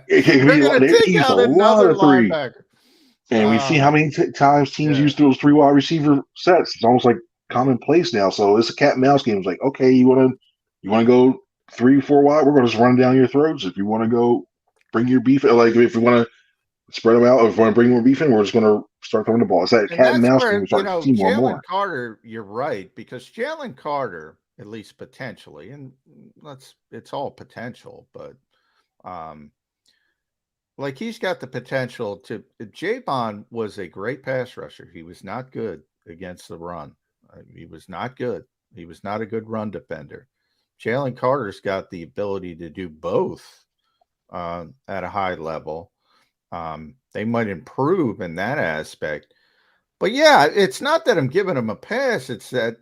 They use a lot of 3. And we see how many times teams use those 3 wide receiver sets. It's almost like commonplace now. So it's a cat and mouse game. It's like, okay, you want to go 3, 4 wide? We're going to just run down your throats. If you want to go bring your beef, like if we want to spread them out, or if we want to bring more beef in, we're just going to start throwing the ball. It's that cat and mouse game. Jalen Carter, you're right, because Jalen Carter, at least potentially, and it's all potential, but like he's got the potential to. Javon was a great pass rusher. He was not good against the run. He was not good. He was not a good run defender. Jalen Carter's got the ability to do both at a high level. They might improve in that aspect. But yeah, it's not that I'm giving them a pass. It's that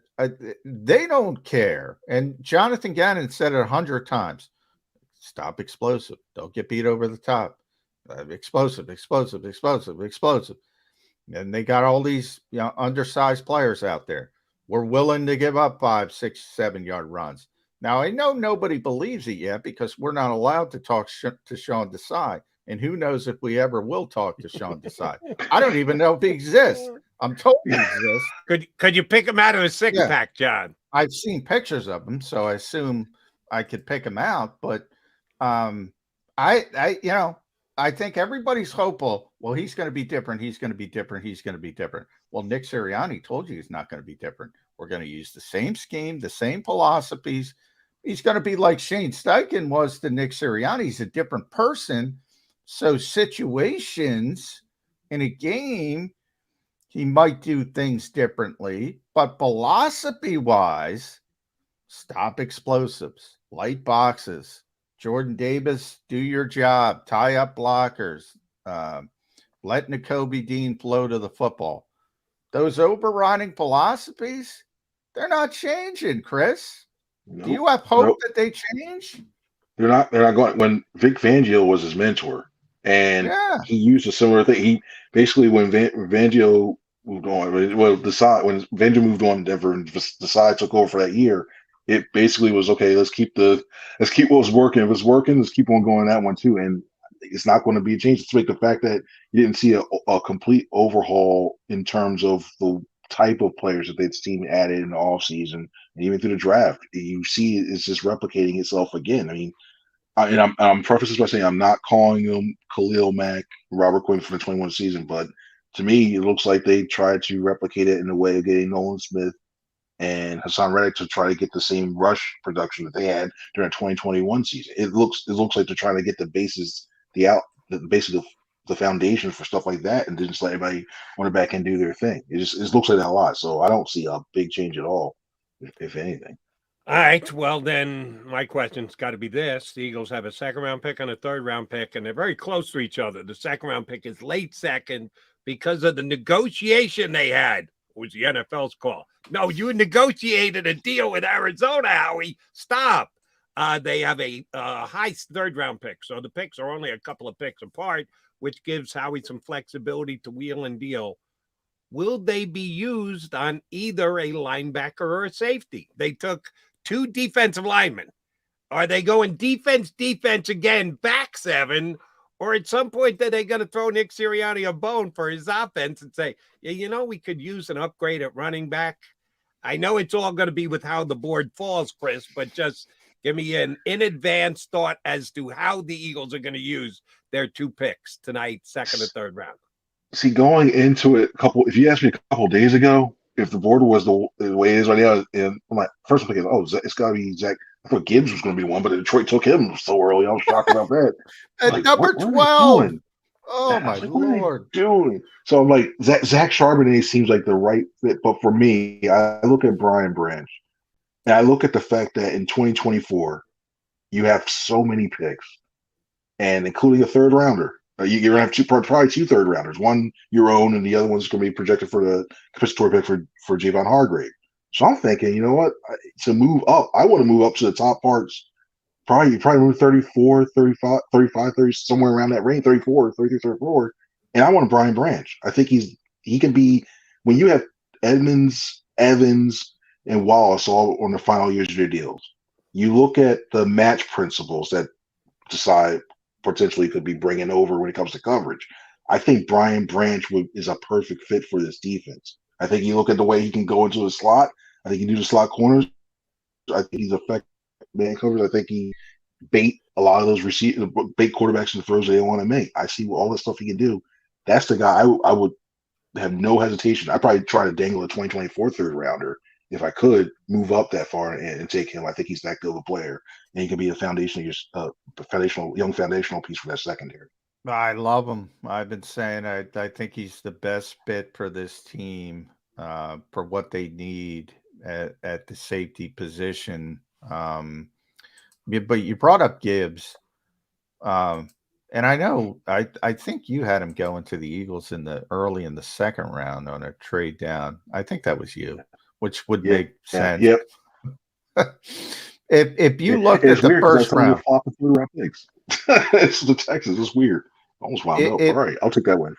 they don't care. And Jonathan Gannon said it 100 times. Stop explosive. Don't get beat over the top. Explosive. And they got all these undersized players out there. We're willing to give up 5, 6, 7 yard runs. Now, I know nobody believes it yet because we're not allowed to talk to Sean Desai. And who knows if we ever will talk to Sean Desai. I don't even know if he exists. I'm told he exists. Could you pick him out of a six-pack, John? I've seen pictures of him, so I assume I could pick him out. But I think everybody's hopeful. Well, he's going to be different. He's going to be different. He's going to be different. Well, Nick Sirianni told you he's not going to be different. We're going to use the same scheme, the same philosophies. He's going to be like Shane Steichen was to Nick Sirianni. He's a different person. So situations in a game, he might do things differently. But philosophy-wise, stop explosives, light boxes. Jordan Davis, do your job. Tie up blockers. Let Nakobe Dean flow to the football. Those overriding philosophies, they're not changing, Chris. Nope. Do you have hope that they change? They're not going. When Vic Fangio was his mentor, and he used a similar thing. He basically, when Fangio moved on, when Fangio moved on to Denver and Desai took over for that year, it basically was okay. Let's keep what was working. If it's working, let's keep on going that one too. And it's not going to be a change. It's like the fact that you didn't see a complete overhaul in terms of the type of players that this team added in the offseason and even through the draft. You see it's just replicating itself again. I mean, I'm prefacing this by saying I'm not calling them Khalil Mack, Robert Quinn for the 21 season, but to me, it looks like they tried to replicate it in a way of getting Nolan Smith and Hassan Reddick to try to get the same rush production that they had during the 2021 season. It looks like they're trying to get the basis, the foundation for stuff like that, and just let everybody run it back and do their thing. It looks like that a lot. So I don't see a big change at all, if anything. All right. Well, then my question's got to be this. The Eagles have a second-round pick and a third-round pick, and they're very close to each other. The second-round pick is late second because of the negotiation they had. It was the NFL's call. No, you negotiated a deal with Arizona, Howie. Stop. They have a high third-round pick, so the picks are only a couple of picks apart, which gives Howie some flexibility to wheel and deal. Will they be used on either a linebacker or a safety? They took 2 defensive linemen. Are they going defense again, back 7? Or at some point, are they going to throw Nick Sirianni a bone for his offense and say, yeah, we could use an upgrade at running back? I know it's all going to be with how the board falls, Chris, but just give me an in advance thought as to how the Eagles are going to use their 2 picks tonight, second or third round. See, going into it, if you asked me a couple of days ago, if the board was the way it is right now, and my first pick is, it's got to be Zach. I thought Gibbs was going to be one, but Detroit took him so early. I was shocked about that. At number 12. Oh, my Lord. Doing? So I'm like, Zach Charbonnet seems like the right fit. But for me, I look at Brian Branch, and I look at the fact that in 2024, you have so many picks. and including a third rounder. You're going to have probably 2 third rounders, one your own, and the other one's going to be projected for the compensatory pick for Javon Hargrave. So I'm thinking, you know what, to move up, I want to move up to the top parts. Probably move 34, 35, 30, somewhere around that range, 34, 33, 34. And I want Brian Branch. I think he can be, when you have Edmonds, Evans, and Wallace all on the final years of their deals, you look at the match principles that decide potentially could be bringing over when it comes to coverage. I think Brian Branch is a perfect fit for this defense. I think you look at the way he can go into the slot. I think he can do the slot corners. I think he's effective man covers. I think he bait a lot of those bait quarterbacks in the throws they want to make. I see all the stuff he can do. That's the guy I would have no hesitation. I'd probably try to dangle a 2024 third rounder if I could move up that far and take him. I think he's that good of a player, and he can be a young foundational piece for that secondary. I love him. I've been saying I think he's the best fit for this team for what they need at the safety position. But you brought up Gibbs, and I know I think you had him going to the Eagles early in the second round on a trade down. I think that was you, which would make sense. Yep. If you look at the first round, it's the Texans. It's weird. Almost wound up. All right, I'll take that one.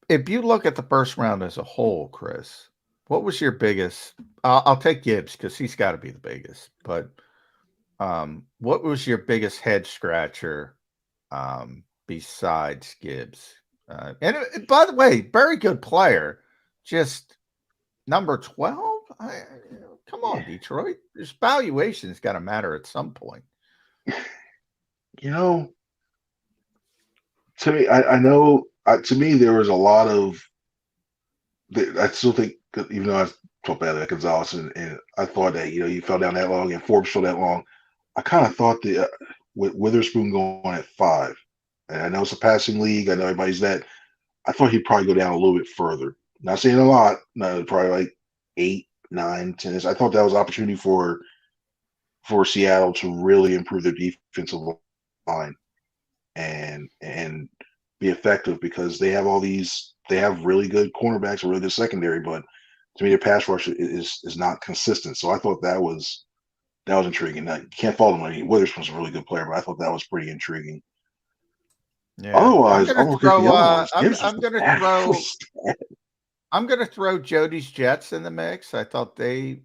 If you look at the first round as a whole, Chris, what was your biggest? I'll take Gibbs because he's got to be the biggest. But what was your biggest head scratcher besides Gibbs? And by the way, very good player. Just number 12. Come on, Detroit. This valuation's got to matter at some point. You know, to me, I know. To me, there was a lot of. I still think, even though I felt bad at Gonzalez, and I thought that he fell down that long, and Forbes fell that long. I kind of thought that with Witherspoon going at 5, and I know it's a passing league. I know everybody's that. I thought he'd probably go down a little bit further. Not saying a lot. No, probably like 8, 9, 10. I thought that was an opportunity for Seattle to really improve their defensive line and be effective, because they have they have really good cornerbacks, a really good secondary, but to me their pass rush is not consistent. So I thought that was intriguing. Now, you can't fault him. I mean, Witherspoon's a really good player, but I thought that was pretty intriguing. Yeah. Otherwise, I'm going to throw Jody's Jets in the mix. I thought they,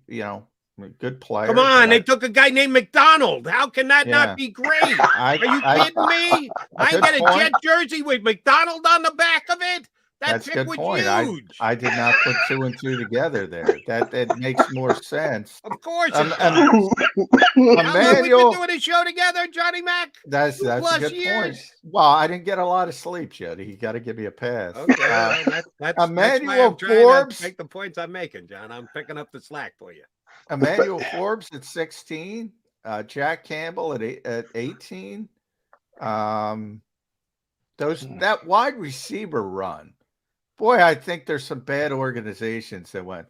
good player. Come on, they took a guy named McDonald. How can that not be great? Are you kidding me? I get a Jet jersey with McDonald on the back of it. That's a pick good was point. huge. I did not put 2 and 2 together there. That makes more sense. Of course. Emmanuel, we've been doing a show together, Johnny Mac. That's a good point. Well, I didn't get a lot of sleep, Jody. You got to give me a pass. Okay, that's Emmanuel Forbes. Make the points I'm making, John. I'm picking up the slack for you. Emmanuel Forbes at 16. Jack Campbell at 18. That wide receiver run. Boy, I think there's some bad organizations that went,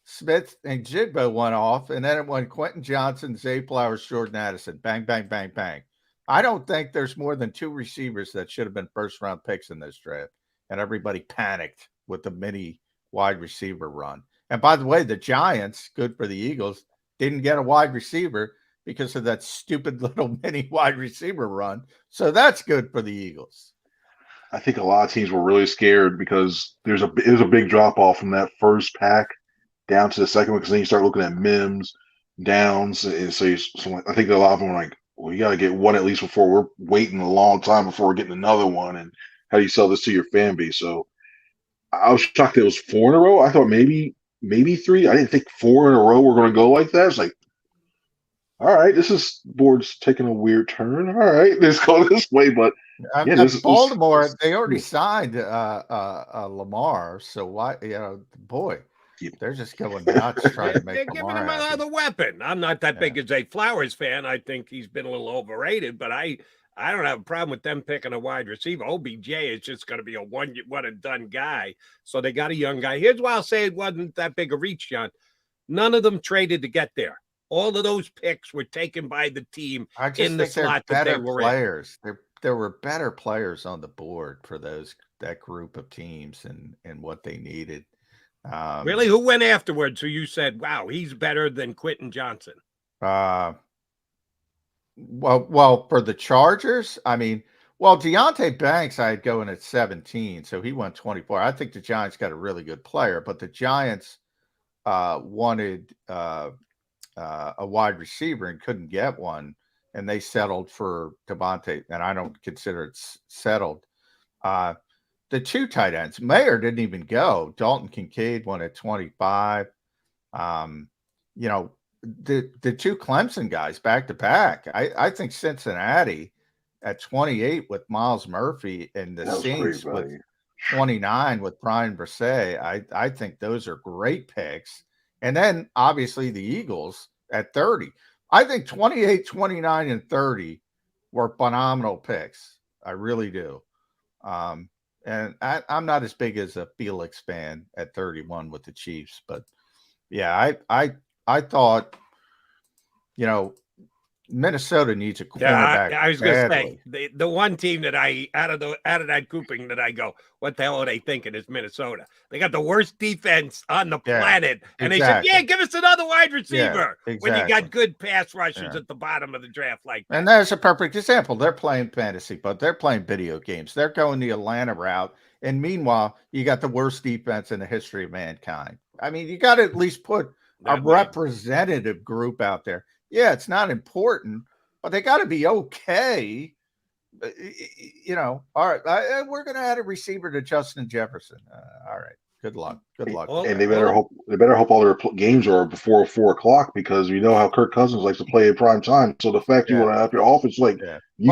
Smith and Jigbo went off, and then it went Quentin Johnson, Zay Flowers, Jordan Addison. Bang, bang, bang, bang. I don't think there's more than 2 receivers that should have been first-round picks in this draft, and everybody panicked with the mini wide receiver run. And by the way, the Giants, good for the Eagles, didn't get a wide receiver because of that stupid little mini wide receiver run. So that's good for the Eagles. I think a lot of teams were really scared because it was a big drop off from that first pack down to the second one, because then you start looking at Mims, Downs, and so I think a lot of them were like, well, you got to get one at least before we're waiting a long time before we're getting another one, and how do you sell this to your fan base? So I was shocked that it was 4 in a row. I thought maybe 3. I didn't think 4 in a row were going to go like that. It's like, all right, this board's taking a weird turn. All right, let's go this way. But Baltimore, they already signed Lamar, so why? Boy, they're just going nuts trying to make. They're giving him another weapon. I'm not that big a Zay Flowers fan. I think he's been a little overrated, but I don't have a problem with them picking a wide receiver. OBJ is just going to be a one and done guy, so they got a young guy. Here's why I'll say it wasn't that big a reach, John. None of them traded to get there. All of those picks were taken by the team I just in the think they're slot that they better were in. players. There were better players on the board for that group of teams and what they needed. Really, who went afterwards? Who you said, "Wow, he's better than Quentin Johnson"? Well, for the Chargers, I mean, Deontay Banks, I had going at 17, so he went 24. I think the Giants got a really good player, but the Giants wanted a wide receiver and couldn't get one, and they settled for Devontae, and I don't consider it settled. The two tight ends, Mayer didn't even go. Dalton Kincaid went at 25. The two Clemson guys back to back. I think Cincinnati at 28 with Miles Murphy and the Saints with 29 with Brian Bresee. I think those are great picks. And then obviously the Eagles at 30. I think 28, 29, and 30 were phenomenal picks. I really do. And I'm not as big as a Felix fan at 31 with the Chiefs, but yeah, I thought, Minnesota needs a cornerback. I was going to say the one team that out of that grouping that I go, what the hell are they thinking is Minnesota? They got the worst defense on the planet, and they said, "Yeah, give us another wide receiver." Yeah, when you got good pass rushers at the bottom of the draft like that. And there's a perfect example. They're playing fantasy, but they're playing video games. They're going the Atlanta route, and meanwhile, you got the worst defense in the history of mankind. I mean, you got to at least put a representative group out there. Yeah, it's not important, but they got to be okay. All right, we're going to add a receiver to Justin Jefferson. All right, good luck. Good luck. And they better hope all their games are before 4 o'clock, because we know how Kirk Cousins likes to play at prime time. So the fact you want to have your offense, you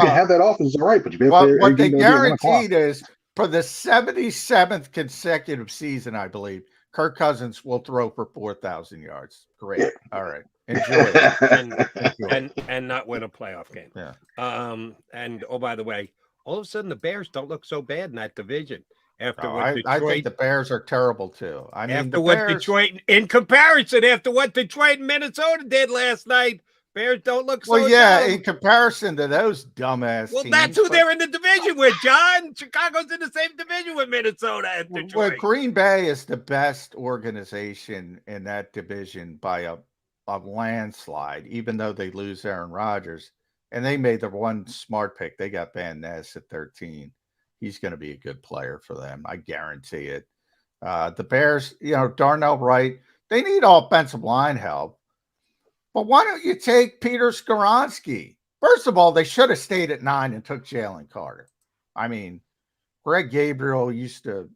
can have that offense, all right, but you better play. What they guaranteed is for the 77th consecutive season, I believe, Kirk Cousins will throw for 4,000 yards. Great. Yeah. All right. Enjoy it. and not win a playoff game. Yeah. And by the way, all of a sudden the Bears don't look so bad in that division. After I think the Bears are terrible too. I mean, after what Detroit, in comparison, after what Detroit and Minnesota did last night, Bears don't look so. Well, yeah, in comparison to those dumbass teams. That's who they're in the division with, John. Chicago's in the same division with Minnesota and Detroit. Well, Green Bay is the best organization in that division by a landslide, even though they lose Aaron Rodgers. And they made the one smart pick. They got Van Ness at 13. He's going to be a good player for them. I guarantee it. The Bears, Darnell Wright, they need offensive line help. But why don't you take Peter Skoronski? First of all, they should have stayed at 9 and took Jalen Carter. I mean, Greg Gabriel used to,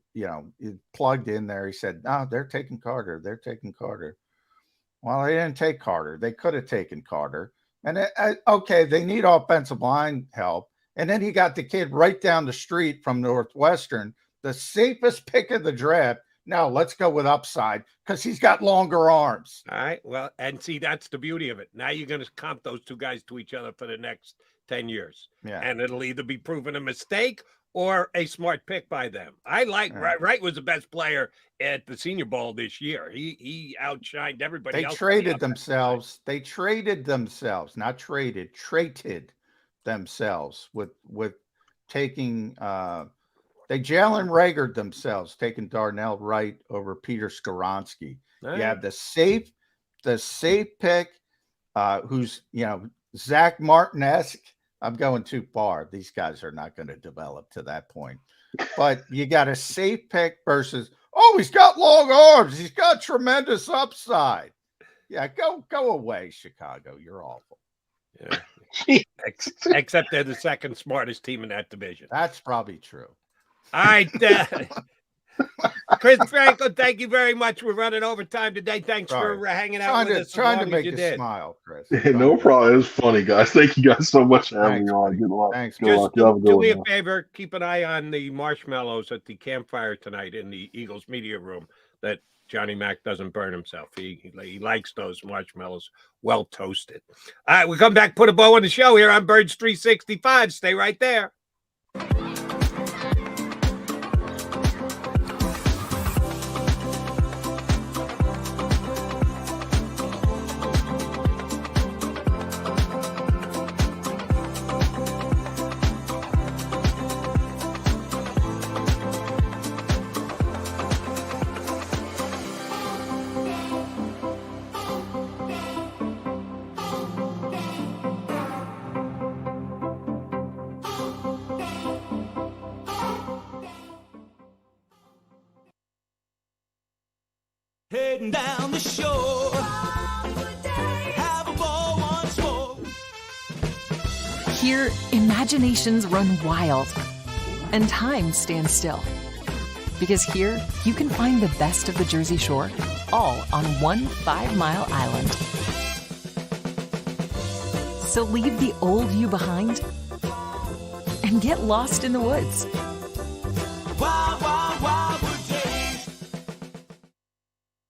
plugged in there. He said, "No, they're taking Carter. They're taking Carter." Well, they didn't take Carter. They could have taken Carter. And they need offensive line help. And then he got the kid right down the street from Northwestern, the safest pick of the draft. Now let's go with upside because he's got longer arms. All right. Well, and see, that's the beauty of it. Now you're going to comp those two guys to each other for the next 10 years. Yeah. And it'll either be proven a mistake or a smart pick by them. I like Wright was the best player at the Senior Bowl this year. He outshined everybody else. They traded themselves, not traded, traded themselves with taking they Jalen Ragered themselves, taking Darnell Wright over Peter Skoronski. Right. You have the safe pick, who's Zach Martin-esque. I'm going too far. These guys are not going to develop to that point. But you got a safe pick versus, he's got long arms. He's got tremendous upside. Yeah, go away, Chicago. You're awful. Yeah. Except they're the second smartest team in that division. That's probably true. All right. Chris Franco, thank you very much. We're running over time today. Thanks for hanging out with us. Trying to make you smile, Chris. No problem. It was funny, guys. Thank you guys so much for having me on. Good luck. Thanks. Do me a favor. Keep an eye on the marshmallows at the campfire tonight in the Eagles media room, that Johnny Mac doesn't burn himself. He likes those marshmallows well toasted. All right, we'll come back, put a bow on the show here on Birds 365. Stay right there. Heading down the shore. Have a ball once more. Here, imaginations run wild and time stands still. Because here, you can find the best of the Jersey Shore, all on one 5-mile island. So leave the old you behind and get lost in the woods. Wild, wild, wildwood days.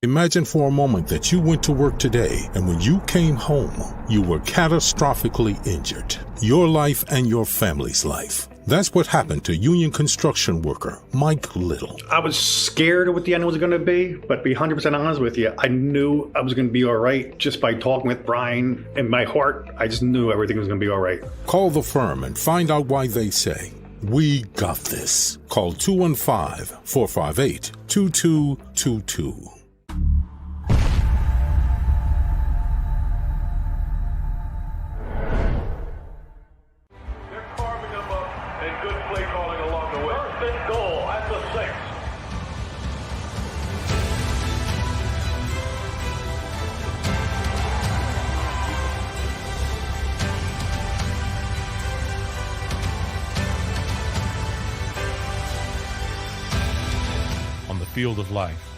Imagine for a moment that you went to work today and when you came home, you were catastrophically injured. Your life and your family's life. That's what happened to union construction worker Mike Little. I was scared of what the end was going to be, but to be 100% honest with you, I knew I was going to be all right just by talking with Brian. In my heart, I just knew everything was going to be all right. Call the firm and find out why they say, "We got this." Call 215-458-2222. Field of life,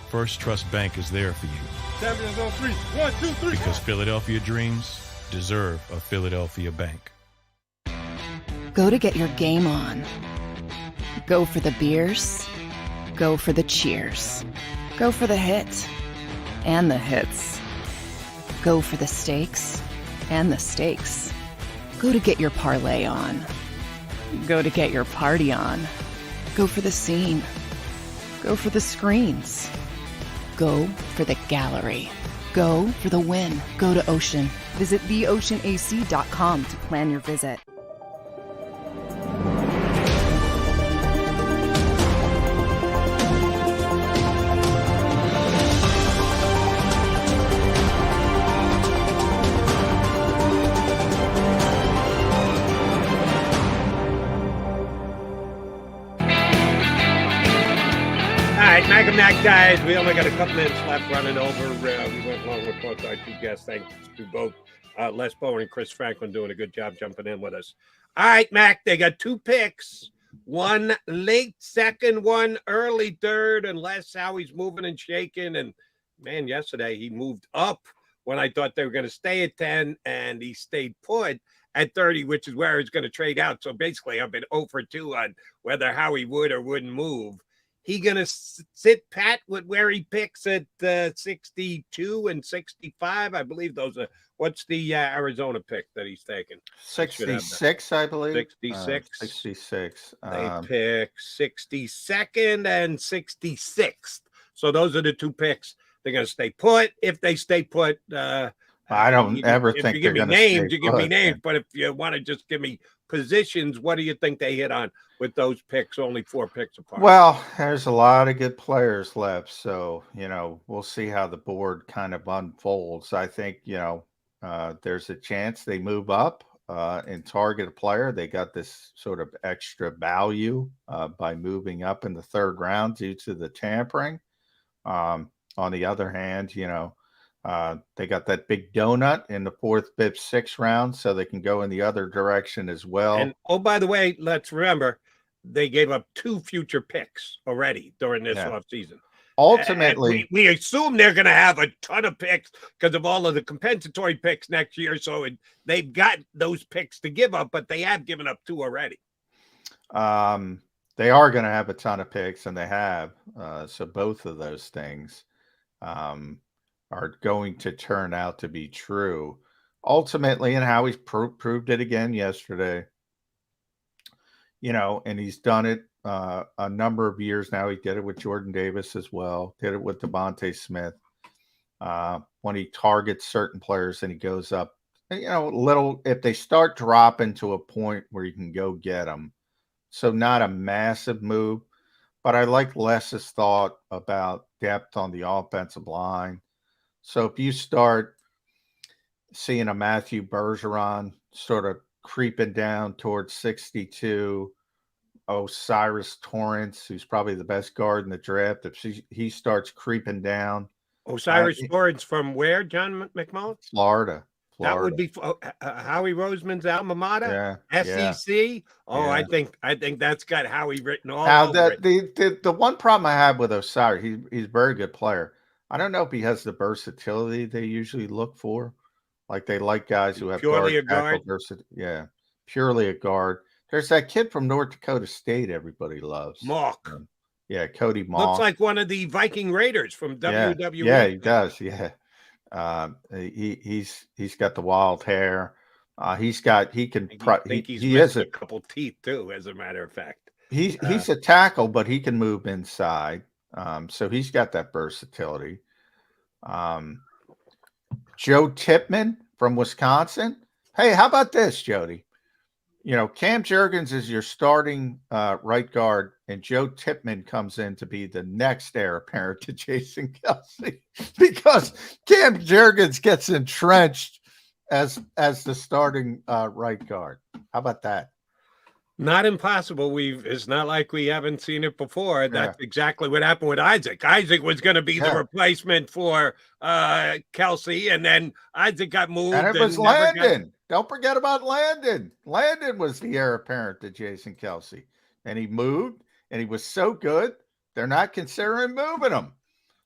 First Trust Bank is there for you. Champions on 3. 1, 2, 3. Because Philadelphia dreams deserve a Philadelphia bank. Go to get your game on. Go for the beers. Go for the cheers. Go for the hit and the hits. Go for the stakes and the stakes. Go to get your parlay on. Go to get your party on. Go for the scene. Go for the screens. Go for the gallery. Go for the win. Go to Ocean. Visit theoceanac.com to plan your visit. Mac and Mac guys, we only got a couple minutes left running over. We went along with both our two guests. Thanks to both Les Bowen and Chris Franklin doing a good job jumping in with us. All right, Mac, they got 2 picks. One late second, one early third, and Les, how he's moving and shaking. And, man, yesterday he moved up when I thought they were going to stay at 10, and he stayed put at 30, which is where he's going to trade out. So, basically, I've been 0 for 2 on whether how he would or wouldn't move. He going to sit pat with where he picks at 62 and 65. I believe those are – what's the Arizona pick that he's taking? 66, I believe. 66. 66. They pick 62nd and 66th. So those are the 2 picks. They're going to stay put. If they stay put I don't ever think they're going to stay put. You give me names, but if you want to just give me positions, what do you think they hit on with those picks, only 4 picks apart? Well, there's a lot of good players left. So, we'll see how the board kind of unfolds. I think, there's a chance they move up and target a player. They got this sort of extra value by moving up in the 3rd round due to the tampering. On the other hand, they got that big donut in the 4th, 5th, 6th round, so they can go in the other direction as well. And, oh, by the way, let's remember, they gave up 2 future picks already during this offseason. Ultimately, we assume they're going to have a ton of picks because of all of the compensatory picks next year. So they've got those picks to give up, but they have given up 2 already. They are going to have a ton of picks, and they have. So both of those things are going to turn out to be true ultimately, and Howie's proved it again yesterday. And he's done it a number of years now. He did it with Jordan Davis as well. Did it with Devontae Smith. When he targets certain players and he goes up, little, if they start dropping to a point where you can go get them. So not a massive move, but I like Les's thought about depth on the offensive line. So if you start seeing a Matthew Bergeron sort of creeping down towards 62, Osiris Torrance, who's probably the best guard in the draft. If he starts creeping down, Osiris Torrance from where, John McMullen? Florida. That would be Howie Roseman's alma mater. Yeah. SEC. Oh, yeah. I think that's got Howie written all now, over it. The one problem I have with Osiris, he's a very good player. I don't know if he has the versatility they usually look for. Like they like guys who have purely a guard. Yeah, purely a guard. There's that kid from North Dakota State everybody loves. Mock. Yeah, Cody Mock. Looks like one of the Viking Raiders from WWE. Yeah, he does. Yeah. He's got the wild hair. He has a couple teeth too, as a matter of fact. He's a tackle, but he can move inside. So he's got that versatility. Joe Tipman from Wisconsin. Hey, how about this, Jody? Cam Jurgens is your starting right guard, and Joe Tipman comes in to be the next heir apparent to Jason Kelce because Cam Jurgens gets entrenched as the starting right guard. How about that? Not impossible. It's not like we haven't seen it before. That's exactly what happened with Isaac. Isaac was going to be the replacement for Kelce, and then Isaac got moved. And it was Landon. Don't forget about Landon. Landon was the heir apparent to Jason Kelce, and he moved, and he was so good, they're not considering moving him.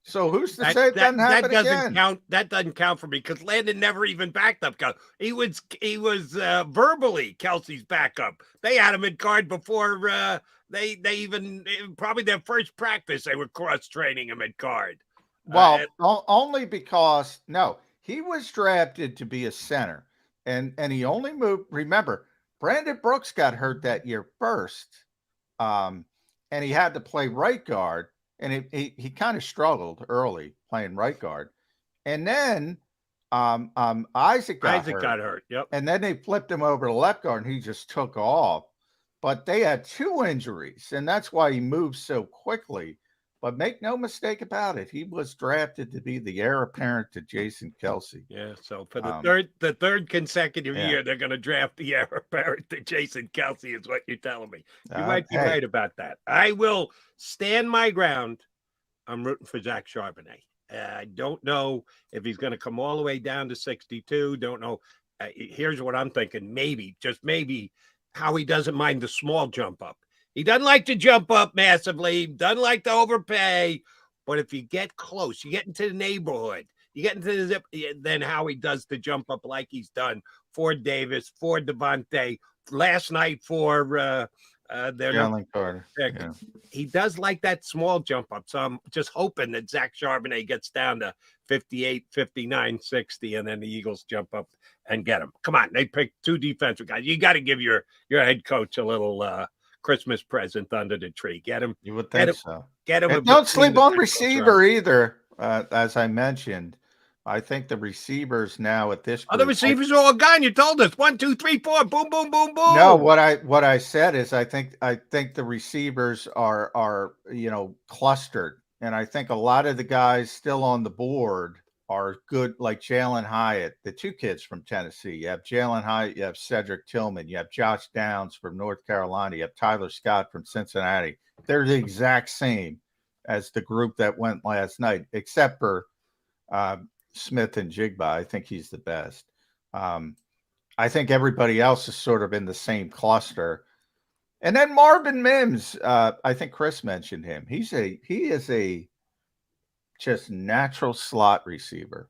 So who's to say it doesn't happen again? That doesn't count for me because Landon never even backed up. He was verbally Kelce's backup. They had him in guard before they even probably their first practice. They were cross training him at guard. Well, only because he was drafted to be a center. And he only moved. Remember, Brandon Brooks got hurt that year first, and he had to play right guard, and he kind of struggled early playing right guard, and then Isaac got hurt. Yep. And then they flipped him over to left guard, and he just took off. But they had 2 injuries, and that's why he moved so quickly. But make no mistake about it, he was drafted to be the heir apparent to Jason Kelce. Yeah, so for the third consecutive year, they're going to draft the heir apparent to Jason Kelce, is what you're telling me. You might be right about that. I will stand my ground. I'm rooting for Zach Charbonnet. I don't know if he's going to come all the way down to 62. Don't know. Here's what I'm thinking. Maybe, just maybe, how he doesn't mind the small jump up. He doesn't like to jump up massively, doesn't like to overpay. But if you get close, you get into the neighborhood, you get into the zip, then Howie does the jump up like he's done for Davis, for Devontae, last night for their Jalen Carter. Yeah. He does like that small jump up. So I'm just hoping that Zach Charbonnet gets down to 58, 59, 60, and then the Eagles jump up and get him. Come on, they picked 2 defensive guys. You got to give your head coach a little Christmas present under the tree. Get him. You would think so. Get him. And don't sleep on receiver either. As I mentioned, I think the receivers now at this point. The receivers are all gone. You told us 1, 2, 3, 4. Boom, boom, boom, boom. No, what I said is I think the receivers are clustered, and I think a lot of the guys still on the board are good, like Jalen Hyatt, the 2 kids from Tennessee. You have Jalen Hyatt, you have Cedric Tillman, you have Josh Downs from North Carolina, you have Tyler Scott from Cincinnati. They're the exact same as the group that went last night, except for Smith and Jigba. I think he's the best. I think everybody else is sort of in the same cluster. And then Marvin Mims, I think Chris mentioned him. He is a just natural slot receiver.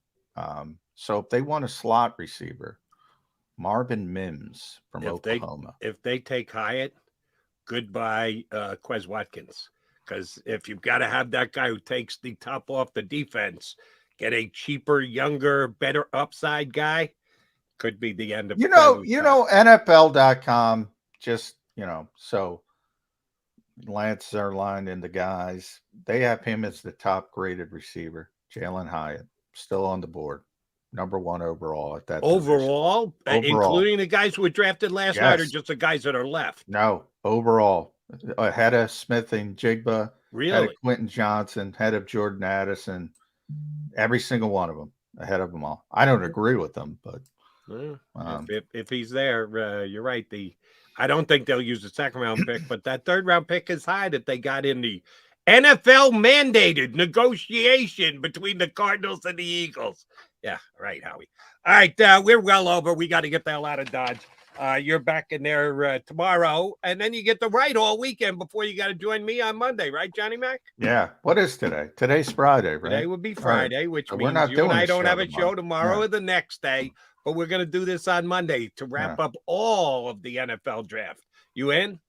So if they want a slot receiver, Marvin Mims from Oklahoma. If they take Hyatt, goodbye Quez Watkins. Because if you've got to have that guy who takes the top off the defense, get a cheaper, younger, better upside guy, could be the end of NFL.com just, so Lance Zierlein and the guys, they have him as the top graded receiver. Jalen Hyatt still on the board, number 1 overall at that overall, including the guys who were drafted last night, or just the guys that are left. No, overall, ahead of Smith and Jigba, ahead of Quentin Johnson, ahead of Jordan Addison, every single one of them, ahead of them all. I don't agree with them, but if he's there, you're right. I don't think they'll use the second round pick, but that third round pick is high that they got in the NFL mandated negotiation between the Cardinals and the Eagles. Yeah, right, Howie. All right, we're well over. We got to get the hell out of Dodge. You're back in there tomorrow, and then you get to write all weekend before you got to join me on Monday, right, Johnny Mac? Yeah. What is today? Today's Friday, right? Today would be Friday, which So means we're not you and doing I a don't show have a show tomorrow Yeah. or the next day, but we're going to do this on Monday to wrap up all of the NFL draft. You in?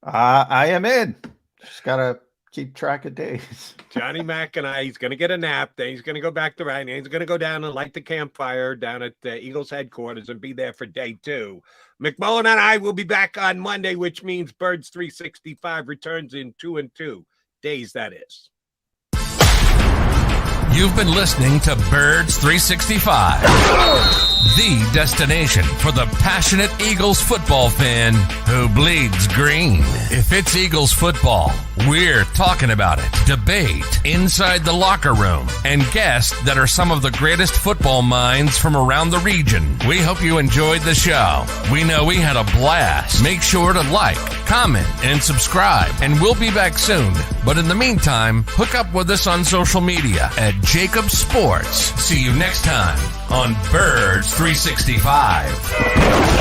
I am in. Just got to keep track of days. Johnny Mac and he's going to get a nap. Then he's going to go back to writing. He's going to go down and light the campfire down at the Eagles headquarters and be there for day 2. McMullen and I will be back on Monday, which means Birds 365 returns in 2 and 2 days, that is. You've been listening to Birds 365, the destination for the passionate Eagles football fan who bleeds green. If it's Eagles football, we're talking about it. Debate, inside the locker room, and guests that are some of the greatest football minds from around the region. We hope you enjoyed the show. We know we had a blast. Make sure to like, comment, and subscribe, and we'll be back soon. But in the meantime, hook up with us on social media at JAKIB Sports. See you next time on Birds 365.